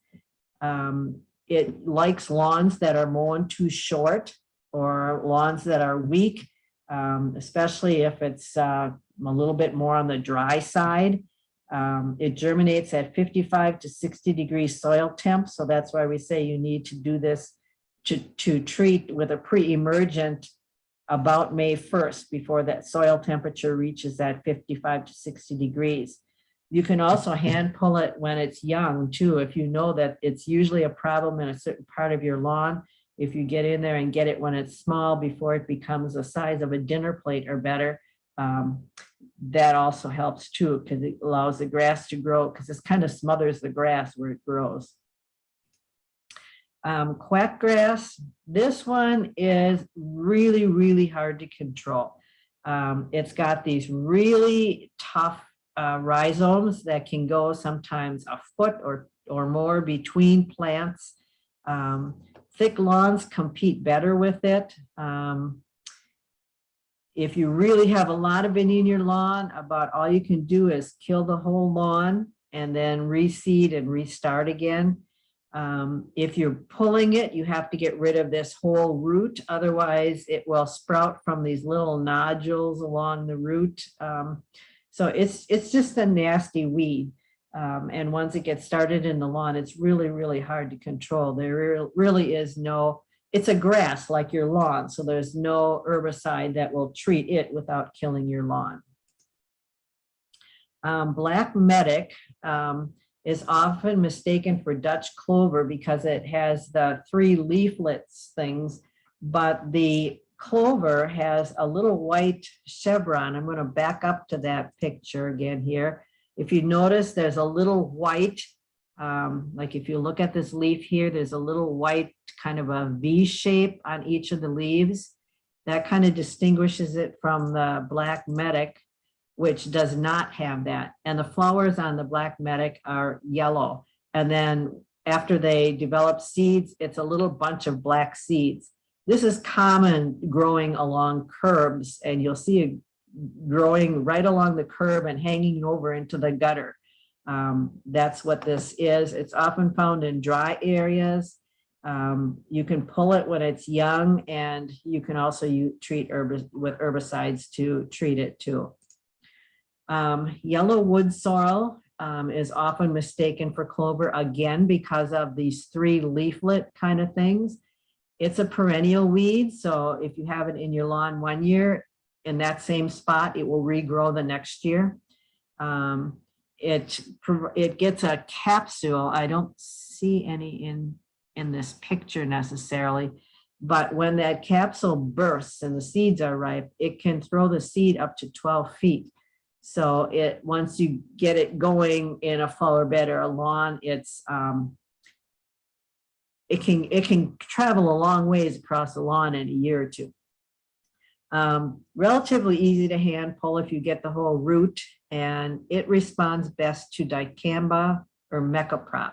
It likes lawns that are mown too short or lawns that are weak, especially if it's a little bit more on the dry side. It germinates at 55 to 60 degrees soil temp. So that's why we say you need to do this to treat with a pre-emergent about May 1st before that soil temperature reaches that 55 to 60 degrees. You can also hand pull it when it's young too. If you know that it's usually a problem in a certain part of your lawn, if you get in there and get it when it's small before it becomes the size of a dinner plate or better, that also helps too, because it allows the grass to grow, because this kind of smothers the grass where it grows. Quackgrass, this one is really, really hard to control. It's got these really tough rhizomes that can go sometimes a foot or more between plants. Thick lawns compete better with it. If you really have a lot of it in your lawn, about all you can do is kill the whole lawn and then reseed and restart again. If you're pulling it, you have to get rid of this whole root. Otherwise, it will sprout from these little nodules along the root. So it's just a nasty weed. And once it gets started in the lawn, it's really, really hard to control. There really is no, it's a grass like your lawn. So there's no herbicide that will treat it without killing your lawn. Black medic is often mistaken for Dutch clover because it has the 3 leaflets things, but the clover has a little white chevron. I'm going to back up to that picture again here. If you notice, there's a little white, like if you look at this leaf here, there's a little white kind of a V shape on each of the leaves. That kind of distinguishes it from the black medic, which does not have that. And the flowers on the black medic are yellow. And then after they develop seeds, it's a little bunch of black seeds. This is common growing along curbs, and you'll see it growing right along the curb and hanging over into the gutter. That's what this is. It's often found in dry areas. You can pull it when it's young, and you can also treat with herbicides to treat it too. Yellow wood sorrel is often mistaken for clover, again, because of these 3 leaflet kind of things. It's a perennial weed, so if you have it in your lawn one year, in that same spot, it will regrow the next year. It gets a capsule. I don't see any in this picture necessarily, but when that capsule bursts and the seeds are ripe, it can throw the seed up to 12 feet. So once you get it going in a flower bed or a lawn, it can travel a long ways across the lawn in a year or two. Relatively easy to hand pull if you get the whole root, and it responds best to dicamba or mecoprop.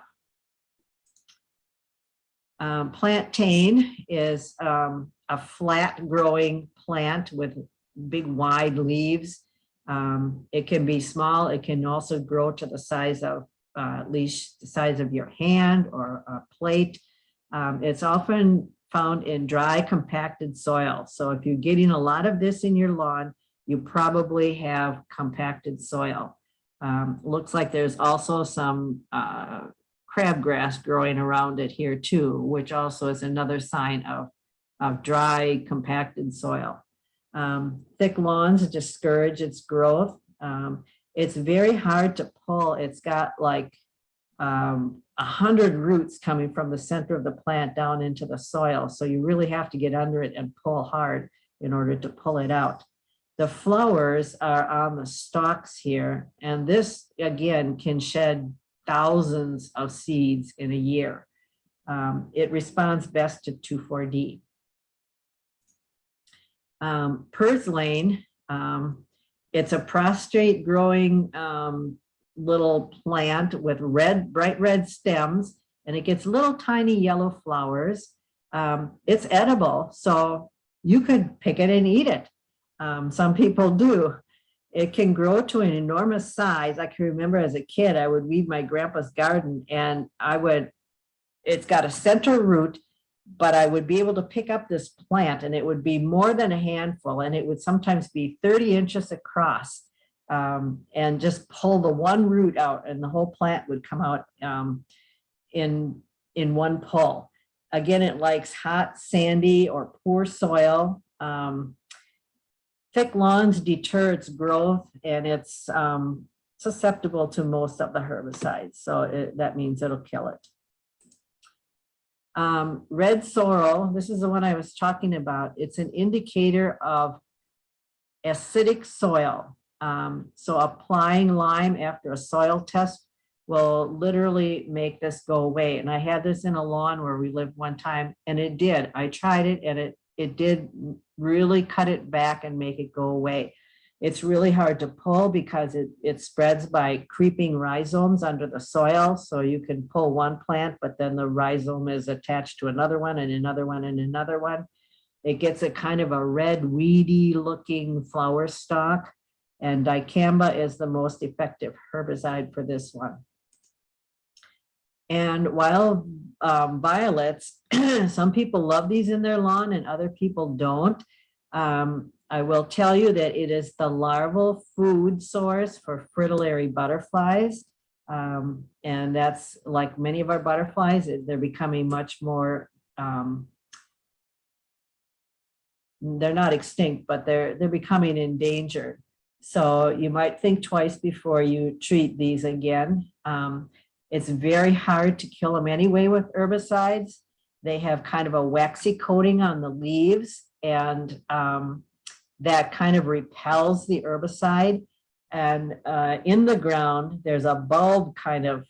Plantain is a flat growing plant with big wide leaves. It can be small. It can also grow to the size of at least the size of your hand or a plate. It's often found in dry compacted soil. So if you're getting a lot of this in your lawn, you probably have compacted soil. Looks like there's also some crabgrass growing around it here too, which also is another sign of dry compacted soil. Thick lawns discourage its growth. It's very hard to pull. It's got like 100 roots coming from the center of the plant down into the soil. So you really have to get under it and pull hard in order to pull it out. The flowers are on the stalks here, and this again can shed thousands of seeds in a year. It responds best to 2,4-D. Purslane, it's a prostrate growing little plant with bright red stems, and it gets little tiny yellow flowers. It's edible, so you could pick it and eat it. Some people do. It can grow to an enormous size. I can remember as a kid, I would weed my grandpa's garden, and it's got a center root, but I would be able to pick up this plant and it would be more than a handful, and it would sometimes be 30 inches across, and just pull the one root out and the whole plant would come out in one pull. Again, it likes hot, sandy, or poor soil. Thick lawns deter its growth, and it's susceptible to most of the herbicides. So that means it'll kill it. Red sorrel, this is the one I was talking about. It's an indicator of acidic soil. So applying lime after a soil test will literally make this go away. And I had this in a lawn where we lived one time, and it did. I tried it, and it did really cut it back and make it go away. It's really hard to pull because it spreads by creeping rhizomes under the soil. So you can pull one plant, but then the rhizome is attached to another one and another one and another one. It gets a kind of a red, weedy looking flower stalk, and dicamba is the most effective herbicide for this one. And wild violets, some people love these in their lawn and other people don't. I will tell you that it is the larval food source for fritillary butterflies. And that's like many of our butterflies, they're becoming much more, they're not extinct, but they're becoming endangered. So you might think twice before you treat these again. It's very hard to kill them anyway with herbicides. They have kind of a waxy coating on the leaves, and that kind of repels the herbicide. And in the ground, there's a bulb kind of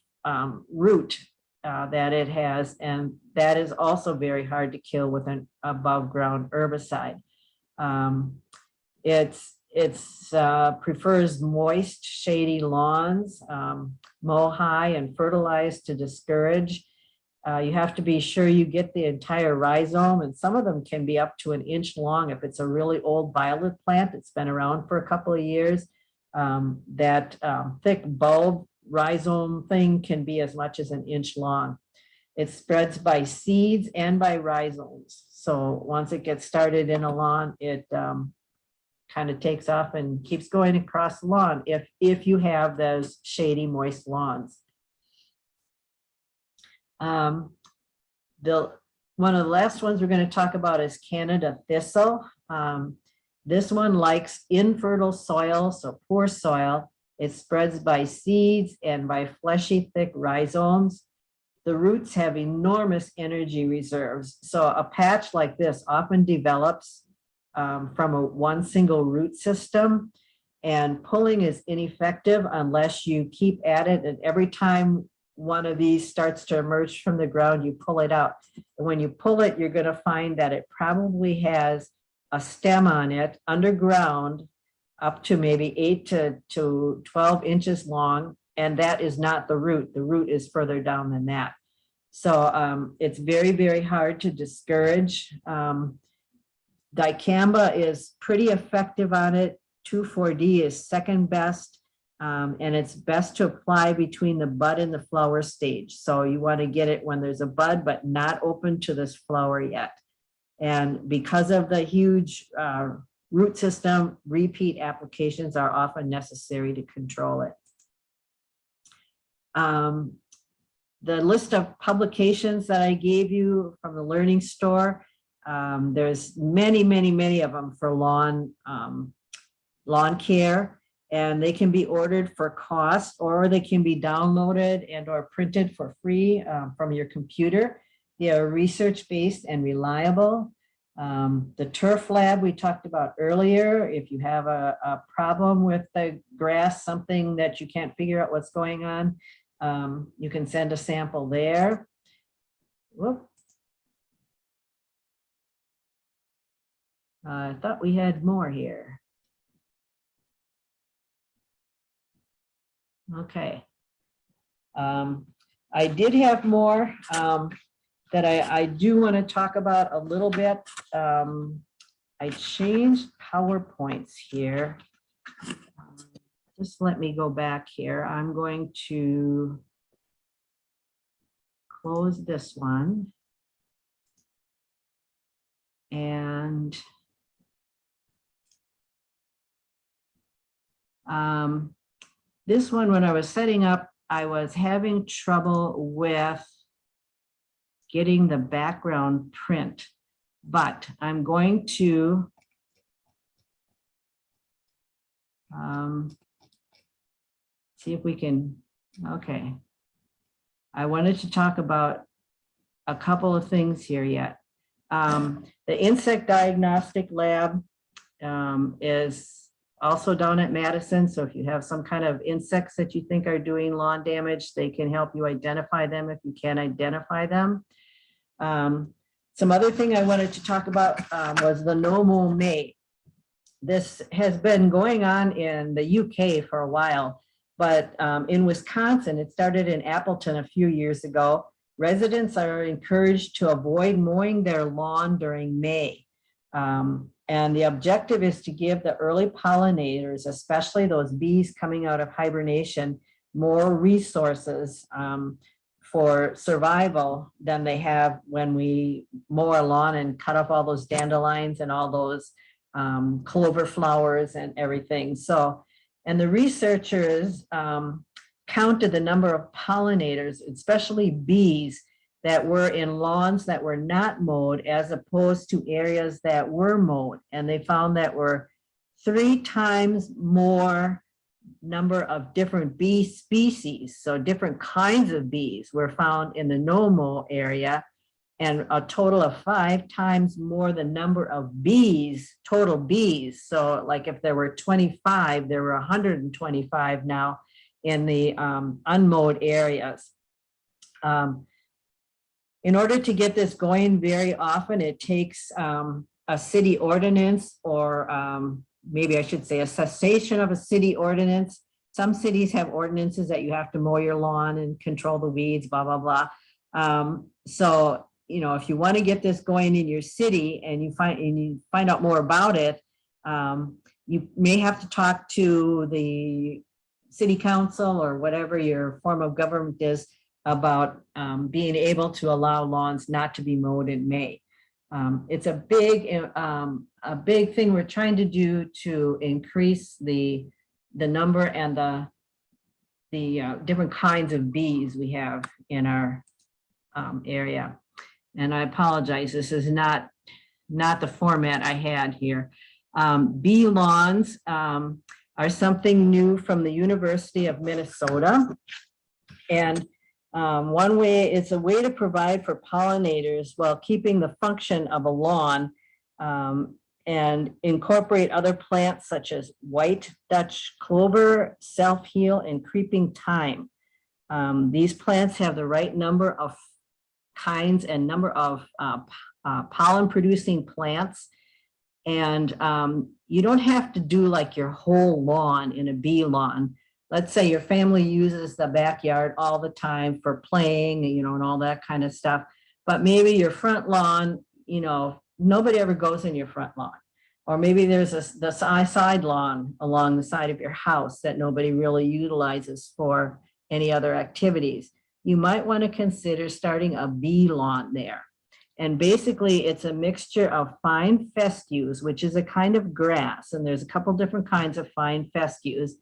root that it has, and that is also very hard to kill with an above ground herbicide. It prefers moist, shady lawns, mow high and fertilize to discourage. You have to be sure you get the entire rhizome, and some of them can be up to 1 inch long. If it's a really old violet plant, it's been around for a couple of years, that thick bulb rhizome thing can be as much as 1 inch long. It spreads by seeds and by rhizomes. So once it gets started in a lawn, it kind of takes off and keeps going across the lawn if you have those shady, moist lawns. One of the last ones we're going to talk about is Canada thistle. This one likes infertile soil, so poor soil. It spreads by seeds and by fleshy, thick rhizomes. The roots have enormous energy reserves. So a patch like this often develops from one single root system, and pulling is ineffective unless you keep at it, and every time one of these starts to emerge from the ground, you pull it out. And when you pull it, you're going to find that it probably has a stem on it underground up to maybe 8 to 12 inches long, and that is not the root. The root is further down than that. So it's very, very hard to discourage. Dicamba is pretty effective on it. 2,4-D is second best, and it's best to apply between the bud and the flower stage. So you want to get it when there's a bud, but not open to this flower yet. And because of the huge root system, repeat applications are often necessary to control it. The list of publications that I gave you from the Learning Store, there's many of them for lawn care, and they can be ordered for cost, or they can be downloaded and or printed for free from your computer. They are research-based and reliable. The turf lab we talked about earlier, if you have a problem with the grass, something that you can't figure out what's going on, you can send a sample there. Whoop. I thought we had more here. Okay. I did have more that I do want to talk about a little bit. I changed PowerPoints here. Just let me go back here. I'm going to close this one. And this one, when I was setting up, I was having trouble with getting the background print, but I'm going to see if we can, okay. I wanted to talk about a couple of things here yet. The insect diagnostic lab is also down at Madison. So if you have some kind of insects that you think are doing lawn damage, they can help you identify them if you can't identify them. Some other thing I wanted to talk about was the no-mow May. This has been going on in the UK for a while, but in Wisconsin, it started in Appleton a few years ago. Residents are encouraged to avoid mowing their lawn during May. And the objective is to give the early pollinators, especially those bees coming out of hibernation, more resources for survival than they have when we mow our lawn and cut off all those dandelions and all those clover flowers and everything. So, and the researchers counted the number of pollinators, especially bees, that were in lawns that were not mowed as opposed to areas that were mowed. And they found that were 3 times more number of different bee species. So different kinds of bees were found in the no-mow area, and a total of 5 times more the number of bees, total bees. So like if there were 25, there were 125 now in the unmowed areas. In order to get this going, very often it takes a city ordinance, or maybe I should say a cessation of a city ordinance. Some cities have ordinances that you have to mow your lawn and control the weeds, blah, blah, blah. So, you know, if you want to get this going in your city and you find out more about it, you may have to talk to the city council or whatever your form of government is about being able to allow lawns not to be mowed in May. It's a big thing we're trying to do to increase the number and the different kinds of bees we have in our area. And I apologize, this is not the format I had here. Bee lawns are something new from the University of Minnesota. And one way, it's a way to provide for pollinators while keeping the function of a lawn, and incorporate other plants such as white Dutch clover, self-heal, and creeping thyme. These plants have the right number of kinds and number of pollen-producing plants. And you don't have to do like your whole lawn in a bee lawn. Let's say your family uses the backyard all the time for playing, you know, and all that kind of stuff. But maybe your front lawn, you know, nobody ever goes in your front lawn. Or maybe there's the side lawn along the side of your house that nobody really utilizes for any other activities. You might want to consider starting a bee lawn there. And basically it's a mixture of fine fescues, which is a kind of grass. And there's a couple different kinds of fine fescues.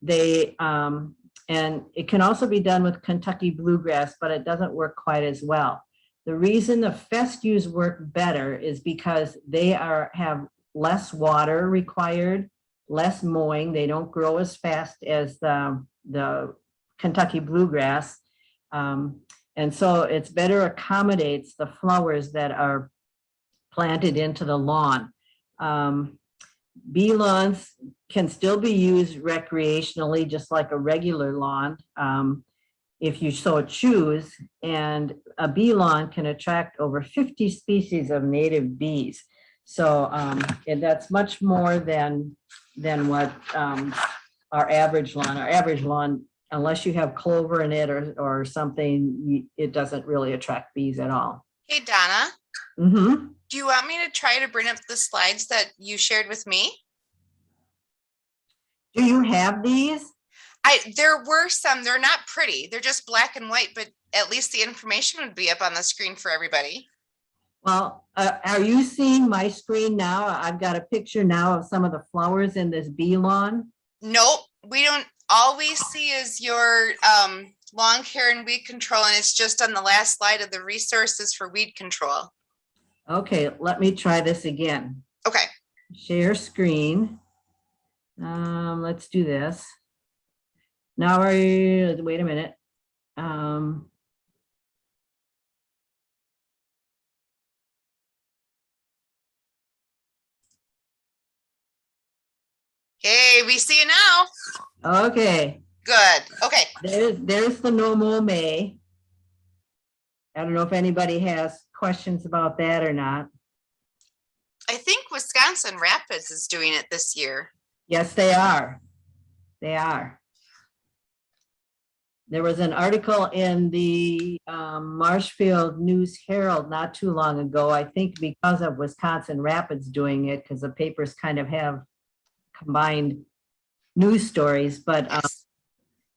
They, and it can also be done with Kentucky bluegrass, but it doesn't work quite as well. The reason the fescues work better is because they have less water required, less mowing. They don't grow as fast as the Kentucky bluegrass. And so it's better accommodates the flowers that are planted into the lawn. Bee lawns can still be used recreationally, just like a regular lawn, if you so choose. And a bee lawn can attract over 50 species of native bees. So and that's much more than what our average lawn, unless you have clover in it or something, it doesn't really attract bees at all. Hey, Donna. Mm-hmm. Do you want me to try to bring up the slides that you shared with me? Do you have these? There were some. They're not pretty. They're just black and white, but at least the information would be up on the screen for everybody. Well, are you seeing my screen now? I've got a picture now of some of the flowers in this bee lawn. Nope, we don't. All we see is your lawn care and weed control, and it's just on the last slide of the resources for weed control. Okay, let me try this again. Okay. Share screen. Let's do this. Now wait a minute. Hey, we see you now. Okay. Good. Okay. There's the no-mow May. I don't know if anybody has questions about that or not. I think Wisconsin Rapids is doing it this year. Yes, they are. They are. There was an article in the Marshfield News Herald not too long ago, I think because of Wisconsin Rapids doing it, because the papers kind of have combined news stories, but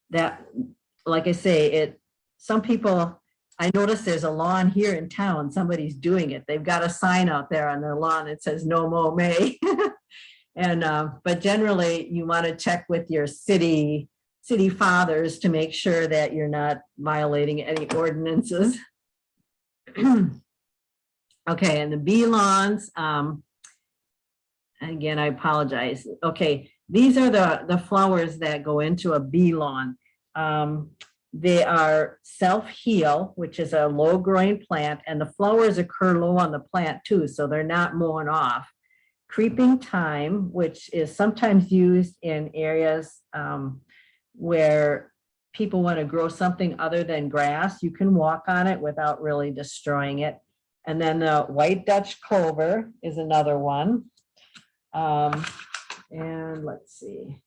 that, like I say, some people, I noticed there's a lawn here in town, somebody's doing it. They've got a sign out there on their lawn that says no-mow May. And but generally you want to check with your city fathers to make sure that you're not violating any ordinances. Okay, and the bee lawns, again, I apologize. Okay, these are the flowers that go into a bee lawn. They are self-heal, which is a low-growing plant, and the flowers occur low on the plant too, so they're not mown off. Creeping thyme, which is sometimes used in areas where people want to grow something other than grass. You can walk on it without really destroying it. And then the white Dutch clover is another one. And let's see.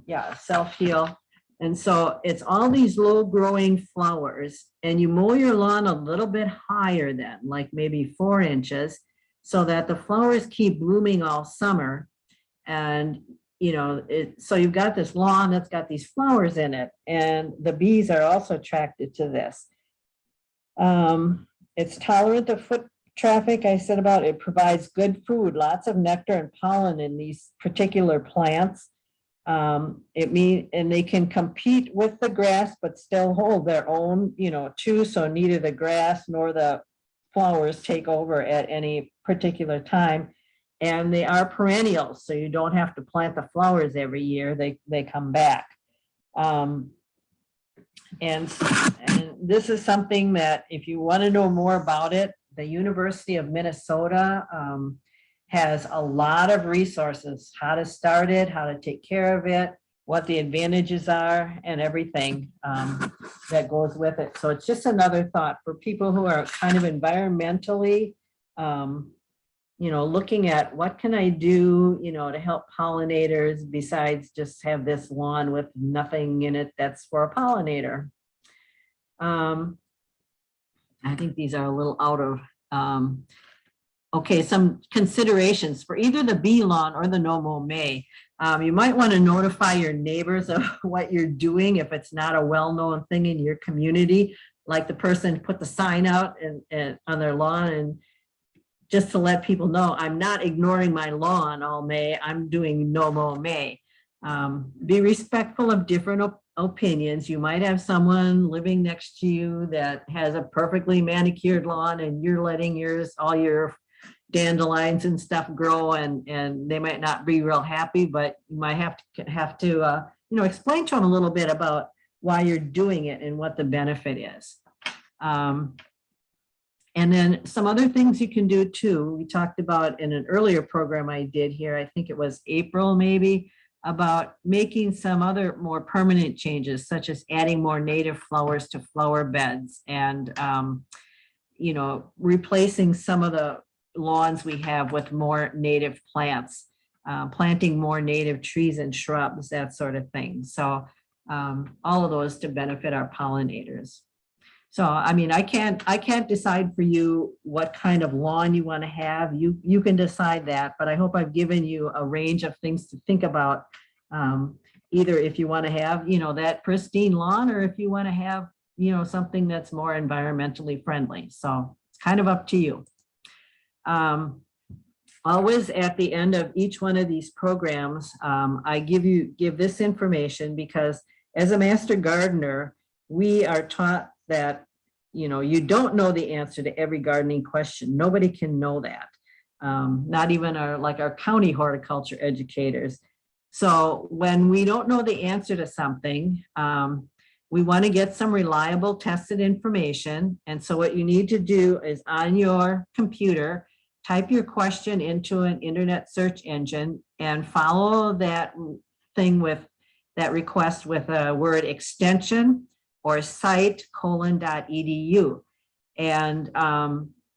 Yeah, self-heal. And so it's all these low growing flowers, and you mow your lawn a little bit higher than, like maybe 4 inches, so that the flowers keep blooming all summer. And so you've got this lawn that's got these flowers in it, and the bees are also attracted to this. It's tolerant of foot traffic. I said about it provides good food, lots of nectar and pollen in these particular plants. And they can compete with the grass, but still hold their own, too. So neither the grass nor the flowers take over at any particular time. And they are perennials, so you don't have to plant the flowers every year. They come back. And this is something that if you want to know more about it, the University of Minnesota has a lot of resources, how to start it, how to take care of it, what the advantages are, and everything that goes with it. So it's just another thought for people who are kind of environmentally, looking at what can I do, to help pollinators besides just have this lawn with nothing in it that's for a pollinator. I think these are a little out of, okay, some considerations for either the bee lawn or the no-mow May. You might want to notify your neighbors of what you're doing if it's not a well-known thing in your community, like the person put the sign out and on their lawn, and just to let people know, I'm not ignoring my lawn all May, I'm doing no-mow May. Be respectful of different opinions. You might have someone living next to you that has a perfectly manicured lawn and you're letting yours, all your dandelions and stuff grow, and they might not be real happy, but you might have to you know, explain to them a little bit about why you're doing it and what the benefit is. And then some other things you can do too. We talked about in an earlier program I did here, I think it was April maybe, about making some other more permanent changes, such as adding more native flowers to flower beds, and you know, replacing some of the lawns we have with more native plants, planting more native trees and shrubs, that sort of thing. So all of those to benefit our pollinators. So, I mean, I can't decide for you what kind of lawn you want to have. You can decide that, but I hope I've given you a range of things to think about. Either if you want to have, you know, that pristine lawn, or if you want to have, you know, something that's more environmentally friendly. So it's kind of up to you. Always at the end of each one of these programs, I give this information, because as a master gardener, we are taught that, you know, you don't know the answer to every gardening question. Nobody can know that. Not even our county horticulture educators. So when we don't know the answer to something, we want to get some reliable tested information. And so what you need to do is, on your computer, type your question into an internet search engine and follow that thing with that request with a word extension or site:.edu. And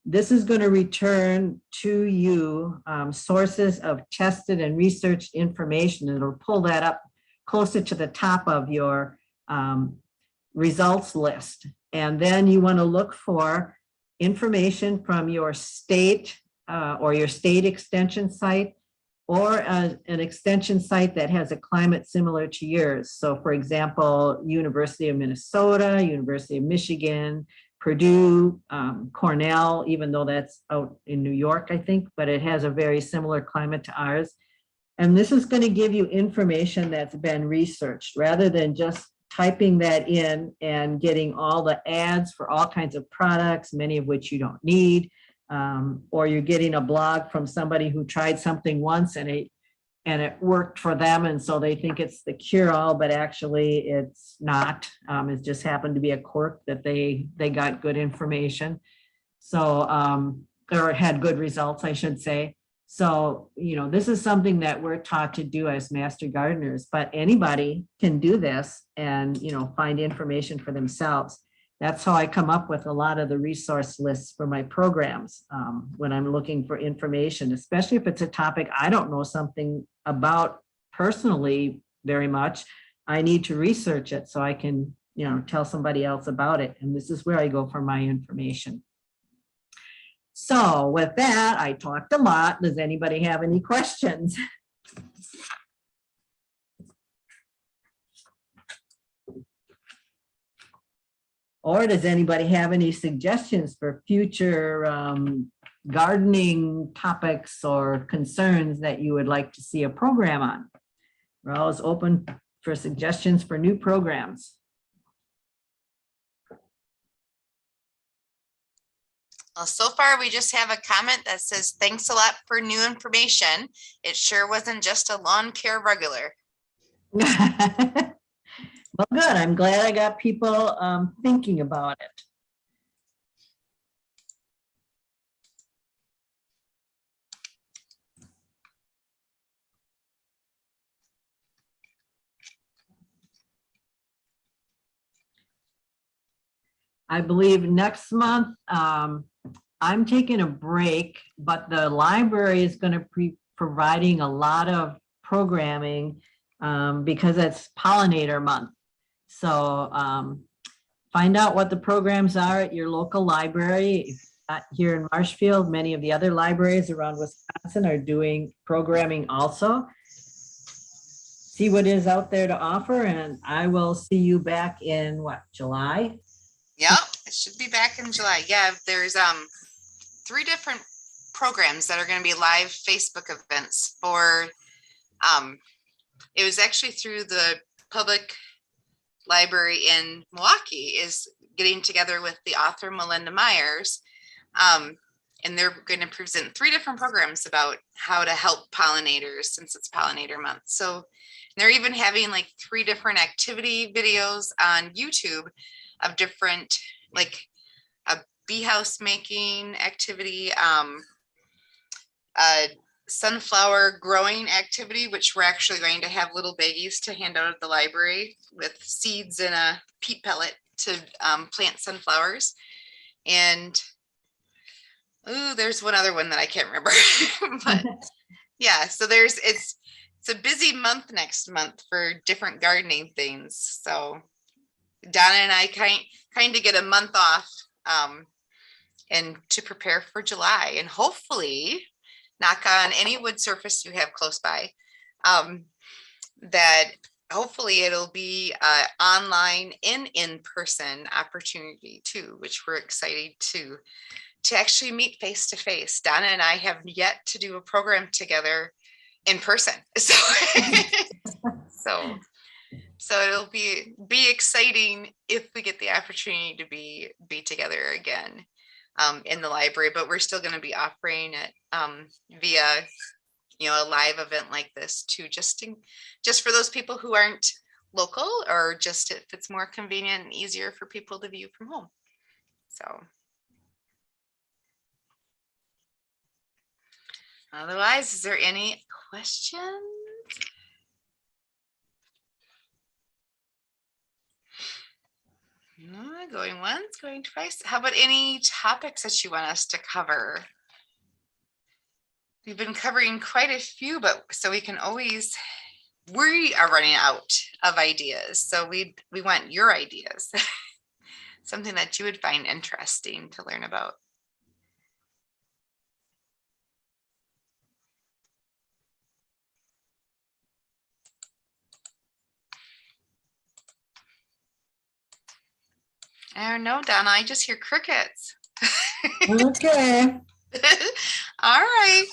this is going to return to you sources of tested and researched information. It'll pull that up closer to the top of your results list. And then you want to look for information from your state or your state extension site, or an extension site that has a climate similar to yours. So for example, University of Minnesota, University of Michigan, Purdue, Cornell, even though that's out in New York, I think, but it has a very similar climate to ours. And this is going to give you information that's been researched, rather than just typing that in and getting all the ads for all kinds of products, many of which you don't need. Or you're getting a blog from somebody who tried something once and it worked for them, and so they think it's the cure-all, but actually it's not. It just happened to be a quirk that they got good information. So or had good results, I should say. So, you know, this is something that we're taught to do as master gardeners, but anybody can do this and, you know, find information for themselves. That's how I come up with a lot of the resource lists for my programs when I'm looking for information, especially if it's a topic I don't know something about personally very much. I need to research it so I can, you know, tell somebody else about it. And this is where I go for my information. So with that, I talked a lot. Does anybody have any questions? Or does anybody have any suggestions for future gardening topics or concerns that you would like to see a program on? We're always open for suggestions for new programs. Well, so far we just have a comment that says, thanks a lot for new information. It sure wasn't just a lawn care regular. Well, good. I'm glad I got people thinking about it. I believe next month I'm taking a break, but the library is going to be providing a lot of programming because it's pollinator month. So find out what the programs are at your local library. If not here in Marshfield, many of the other libraries around Wisconsin are doing programming also. see what is out there to offer, and I will see you back in what, July? Yep, it should be back in July. Yeah, there's 3 different programs that are going to be live Facebook events for it was actually through the public library in Milwaukee is getting together with the author Melinda Myers. And they're going to present 3 different programs about how to help pollinators since it's pollinator month. So they're even having like 3 different activity videos on YouTube of different, like a bee house making activity, a sunflower growing activity, which we're actually going to have little baggies to hand out at the library with seeds and a peat pellet to plant sunflowers. And there's one other one that I can't remember, but yeah, so it's a busy month next month for different gardening things. So Donna and I kind of get a month off and to prepare for July, and hopefully, knock on any wood surface you have close by, that hopefully it'll be online and in-person opportunity too, which we're excited to actually meet face to face. Donna and I have yet to do a program together in person. So it'll be exciting if we get the opportunity to be together again in the library, but we're still going to be offering it via a live event like this too, just for those people who aren't local, or just if it's more convenient and easier for people to view from home. So otherwise, is there any questions? Going once, going twice. How about any topics that you want us to cover? We've been covering quite a few, but so we are running out of ideas. So we want your ideas, something that you would find interesting to learn about. I don't know, Donna, I just hear crickets. Okay. All right.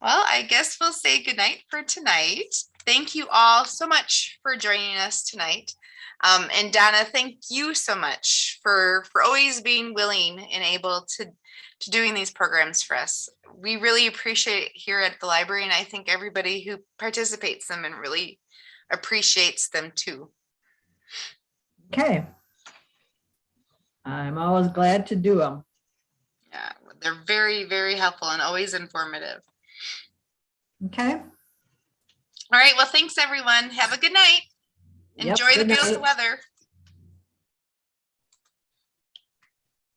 Well, I guess we'll say goodnight for tonight. Thank you all so much for joining us tonight. And Donna, thank you so much for always being willing and able to doing these programs for us. We really appreciate it here at the library, and I think everybody who participates in them and really appreciates them too. Okay. I'm always glad to do them. Yeah, they're very, very helpful and always informative. Okay. All right. Well, thanks everyone. Have a good night. Enjoy the beautiful weather.